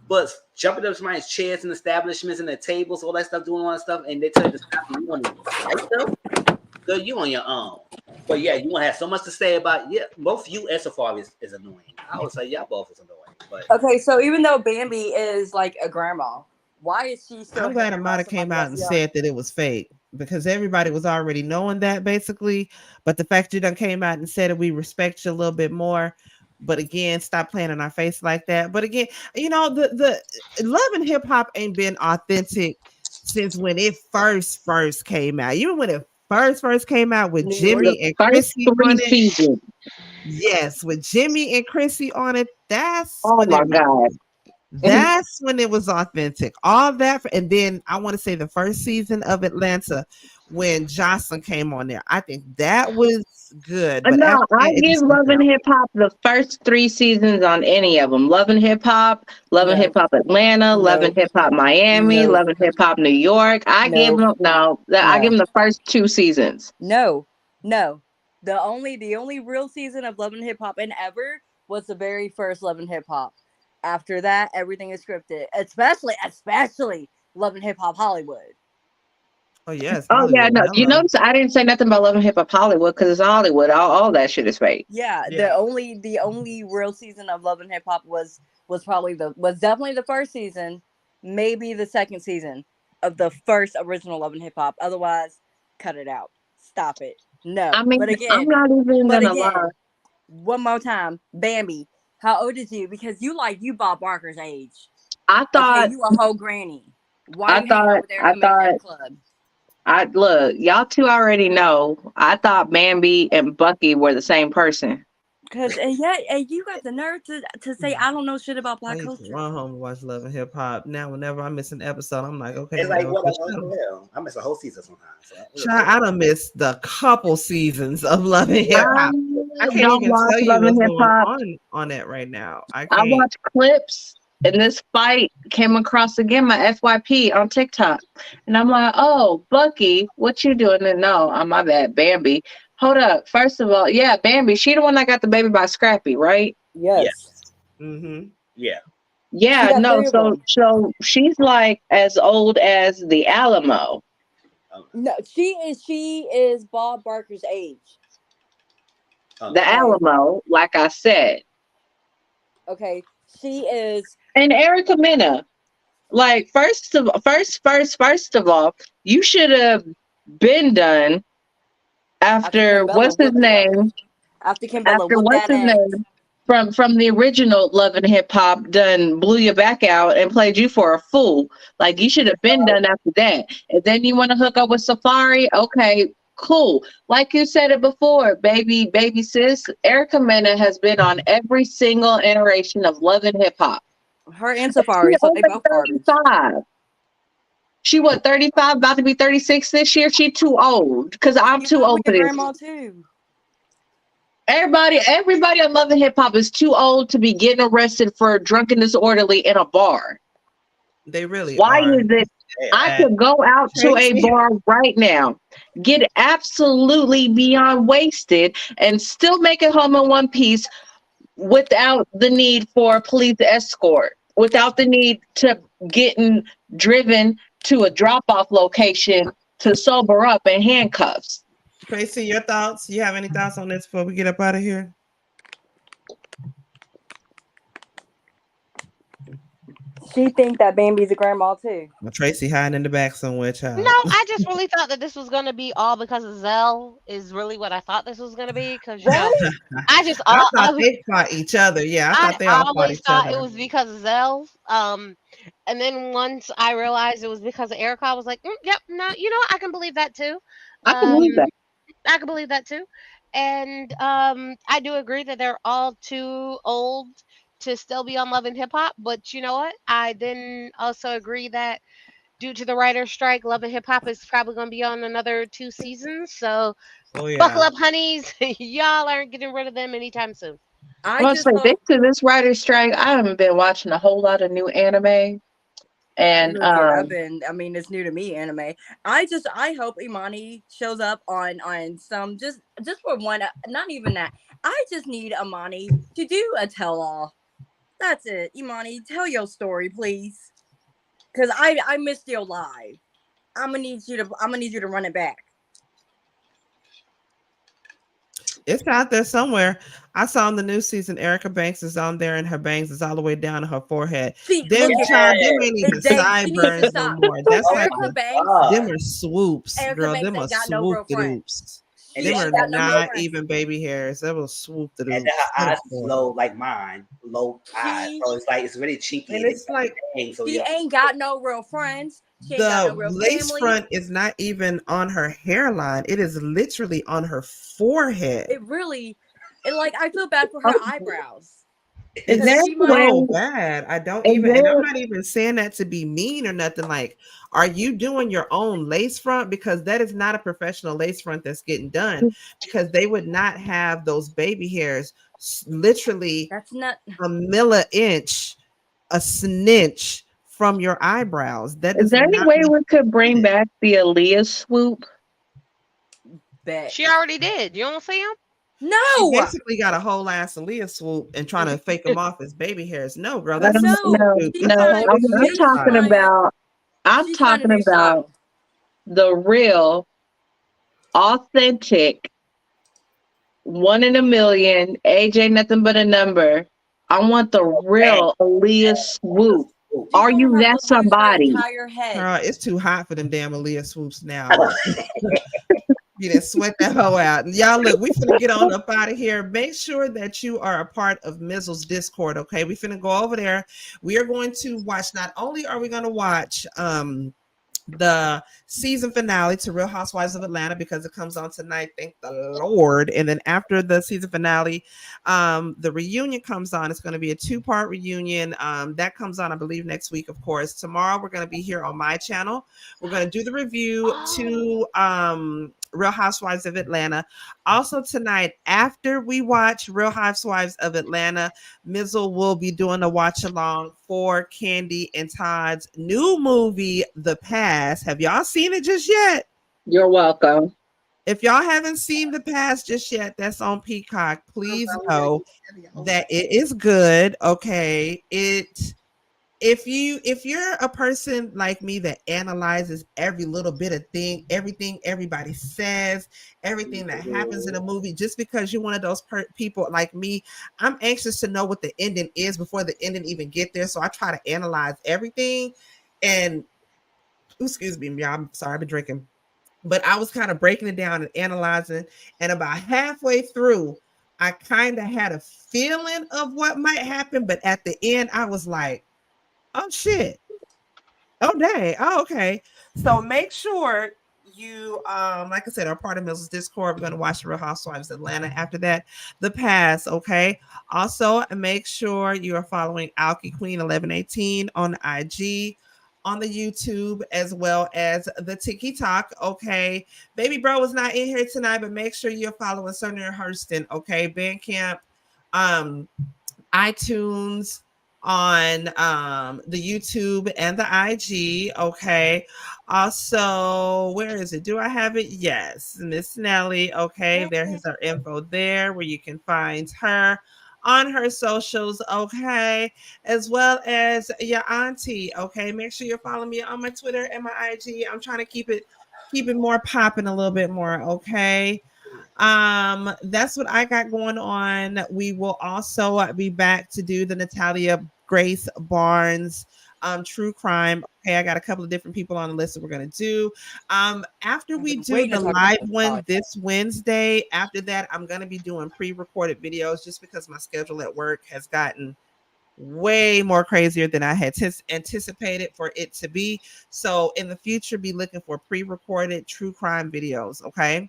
but jumping up somebody's chairs and establishments and the tables, all that stuff, doing all that stuff, and they tell you to stop and you want to fight them? Girl, you on your own. But yeah, you want to have so much to say about both you and Safari is annoying. I would say y'all both is annoying. But okay, so even though Bambi is like a grandma, why is she still? I'm glad Amada came out and said that it was fake because everybody was already knowing that basically. But the fact you done came out and said that we respect you a little bit more. But again, stop playing in our face like that. But again, you know, the Love and Hip Hop ain't been authentic since when it first came out. Even when it first came out with Jimmy and Chrissy on it. Yes, with Jimmy and Chrissy on it. That's that's when it was authentic. All that, and then I want to say the first season of Atlanta when Jocelyn came on there. I think that was good. But no, I give Love and Hip Hop the first 3 seasons on any of them. Love and Hip Hop, Love and Hip Hop Atlanta, Love and Hip Hop Miami, Love and Hip Hop New York. I give them I give them the first 2 seasons. No. The only real season of Love and Hip Hop and ever was the very first Love and Hip Hop. After that, everything is scripted, especially Love and Hip Hop Hollywood. Oh yes. Oh yeah, no. You notice I didn't say nothing about Love and Hip Hop Hollywood because it's Hollywood. All that shit is fake. Yeah, the only real season of Love and Hip Hop was definitely the first season, maybe the second season of the first original Love and Hip Hop. Otherwise, cut it out. Stop it. No. I mean, but again, I'm not even gonna lie. One more time, Bambi. How old is you? Because you Bob Barker's age. I thought you a whole granny. Why you hanging over there in the club? Look, y'all two already know. I thought Bambi and Bucky were the same person. Cause and you got the nerve to say I don't know shit about I Black used to culture. run home and watch Love and Hip Hop. Now, whenever I miss an episode, I'm like, okay, It's let me like go what catch I up. do. I miss a whole season sometimes. So Child, I done missed the couple seasons of Love and Hip Hop. I can't don't even watch tell you Love and what's Hip going Hop. on that right now. I I can't. watch clips, and this fight came across again my FYP on TikTok, and I'm like, "Oh, Bucky, what you doing?" And no, my bad, Bambi. Hold up. First of all, yeah, Bambi. She the one that got the baby by Scrappy, right? Yes. Mm-hmm. Yeah. Yeah. She got No. 3 of them. So she's like as old as the Alamo. No, she is Bob Barker's age. The Alamo, like I said. Okay, she is. And Erica Mena. Like, first of all, you should have been done after Kim Bella what's his whooped it up. name? After Kim Bella After whooped what's that his ass. name? From the original Love and Hip Hop done blew you back out and played you for a fool. Like, you should have been done after that. And then you want to hook up with Safari? Okay, cool. Like you said it before, baby sis, Erica Mena has been on every single iteration of Love and HipOp. Her and Safari, so they both garbage. 35. She what, 35, about to be 36 this year? She too old. Because I'm too old for this. Grandma too. Everybody on Love and Hip Hop is too old to be getting arrested for drunken disorderly in a bar. They really Why are. is it? I could go out to a bar right now, get absolutely beyond wasted, and still make it home in one piece without the need for a police escort, without the need to getting driven to a drop-off location to sober up in handcuffs. Tracy, your thoughts? You have any thoughts on this before we get up out of here? She think that Bambi's a grandma too. Well, Tracy hiding in the back somewhere, child. No, I just really thought that this was gonna be all because of Zell. Is really what I thought this was gonna be. Because I thought they fought each other. Yeah, I thought they all fought always each thought other. it was because of Zell. And then once I realized it was because of Erica, I was like, yep, no, you know what? I can believe that too. I can believe that. I can believe that too. And I do agree that they're all too old to still be on Love and Hip Hop. But you know what? I then also agree that due to the writer's strike, Love and Hip Hop is probably going to be on another 2 seasons. So buckle up, honeys. Y'all aren't getting rid of them anytime soon. I must say, thanks to this writer's strike, I haven't been watching a whole lot of new anime. And it's new to me, anime. I hope Imani shows up on some just for one, not even that. I just need Imani to do a tell-all. That's it. Imani, tell your story, please. Cause I missed your live. I'm gonna need you to run it back. It's out there somewhere. I saw in the new season, Erica Banks is on there, and her bangs is all the way down to her forehead. Them ain't even sideburns no more. That's like them are swoops, girl. Them are swoop the doops. Them are not even baby hairs. That was swoop the doops. And then her eyes is low like mine, low eyes. So it's like it's really cheeky. And it's like she ain't got no real friends. The lace front is not even on her hairline. It is literally on her forehead. I feel bad for her eyebrows. It's so bad. I don't even, and I'm not even saying that to be mean or nothing. Like, are you doing your own lace front? Because that is not a professional lace front that's getting done. Because they would not have those baby hairs literally that's not a milli-inch, a snitch from your eyebrows. That is there any way we could bring back the Aaliyah swoop? She already did. You don't see him? No. She basically got a whole ass Aaliyah swoop and trying to fake them off as baby hairs. No, girl, that's no. I'm talking about the real, authentic, 1 in a million. Age ain't nothing but a number. I want the real Aaliyah swoop. Are you that somebody? Girl, it's too hot for them damn Aaliyah swoops now. You didn't sweat that hoe out. Y'all, look, we finna get on up out of here. Make sure that you are a part of Mizzle's Discord, okay? We finna go over there. We are going to watch, not only are we going to watch the season finale to Real Housewives of Atlanta because it comes on tonight. Thank the Lord. And then after the season finale, the reunion comes on. It's going to be a 2-part reunion. That comes on, I believe, next week, of course. Tomorrow, we're going to be here on my channel. We're going to do the review to Real Housewives of Atlanta. Also tonight, after we watch Real Housewives of Atlanta, Mizzle will be doing a watch along for Kandi and Todd's new movie, The Past. Have y'all seen it just yet? You're welcome. If y'all haven't seen The Past just yet, that's on Peacock. Please know that it is good. Okay. If you're a person like me that analyzes every little bit of thing, everything everybody says, everything that happens in a movie, just because you're one of those people like me, I'm anxious to know what the ending is before the ending even get there. So I try to analyze everything. And excuse me, y'all, I'm sorry, I've been drinking. But I was kind of breaking it down and analyzing. And about halfway through, I kind of had a feeling of what might happen. But at the end, I was like, oh shit. Oh dang. Oh, okay. So make sure you like I said, are part of Mizzle's Discord. We're gonna watch the Real Housewives of Atlanta. After that, The Past. Okay. Also, make sure you are following Alki Queen 1118 on IG, on the YouTube, as well as the TikTok. Okay. Baby bro was not in here tonight, but make sure you're following Neale Hurston. Okay. Bandcamp, iTunes, on the YouTube and the IG. Okay. Also, where is it? Do I have it? Yes, Miss Nelly. Okay, there is her info there where you can find her on her socials. Okay, as well as your auntie. Okay, make sure you're following me on my Twitter and my IG. I'm trying to keep it more popping a little bit more. Okay. That's what I got going on. We will also be back to do the Natalia Grace Barnes true crime. Okay, I got a couple of different people on the list that we're gonna do. After we do the live one this Wednesday, after that, I'm gonna be doing pre-recorded videos just because my schedule at work has gotten way more crazier than I had anticipated for it to be. So in the future, be looking for pre-recorded true crime videos. Okay.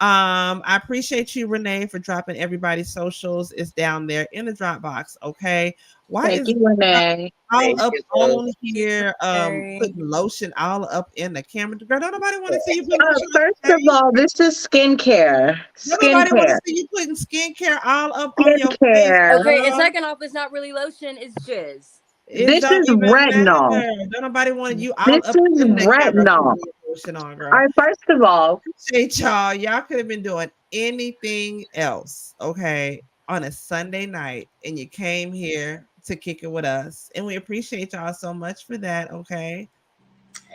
I appreciate you, Renee, for dropping everybody's socials. It's down there in the Dropbox. Okay. Why Thank is you, Renee. all up on here? Putting lotion all up in the camera. Girl, don't nobody want to see you putting First of all, this is skincare. Don't nobody want to Skincare. see you putting skincare all up on your face. Skincare. Okay, and second off, it's not really lotion, it's jizz. This is retinol. Don't nobody want you all This up is in the camera retinol. putting your lotion on, girl. All right, first of all, appreciate y'all. Y'all could have been doing anything else, okay, on a Sunday night, and you came here to kick it with us, and we appreciate y'all so much for that. Okay.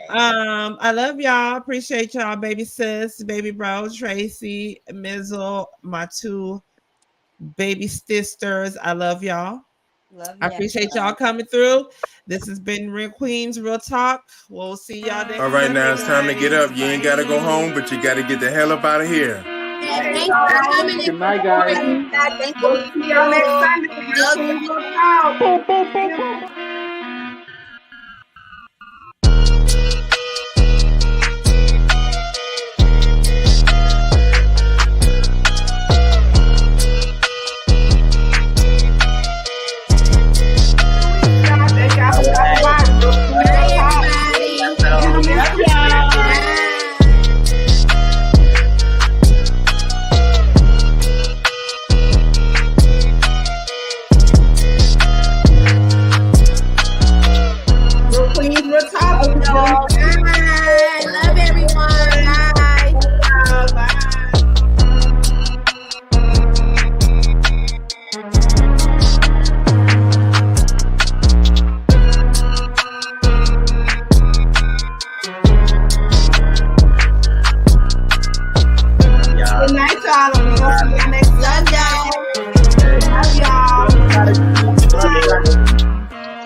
I love y'all. Appreciate y'all, baby sis, baby bro, Tracy, Mizzle, my two baby sisters. I love y'all. I appreciate y'all coming through. This has been Real Queens Real Talk. We'll see y'all next. All right, now it's time to get up. You ain't gotta go home, but you gotta get the hell up out of here. Good night, guys. We'll see y'all next Sunday. Real Queens Real Talk.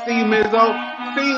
See you, Mizzo. See you.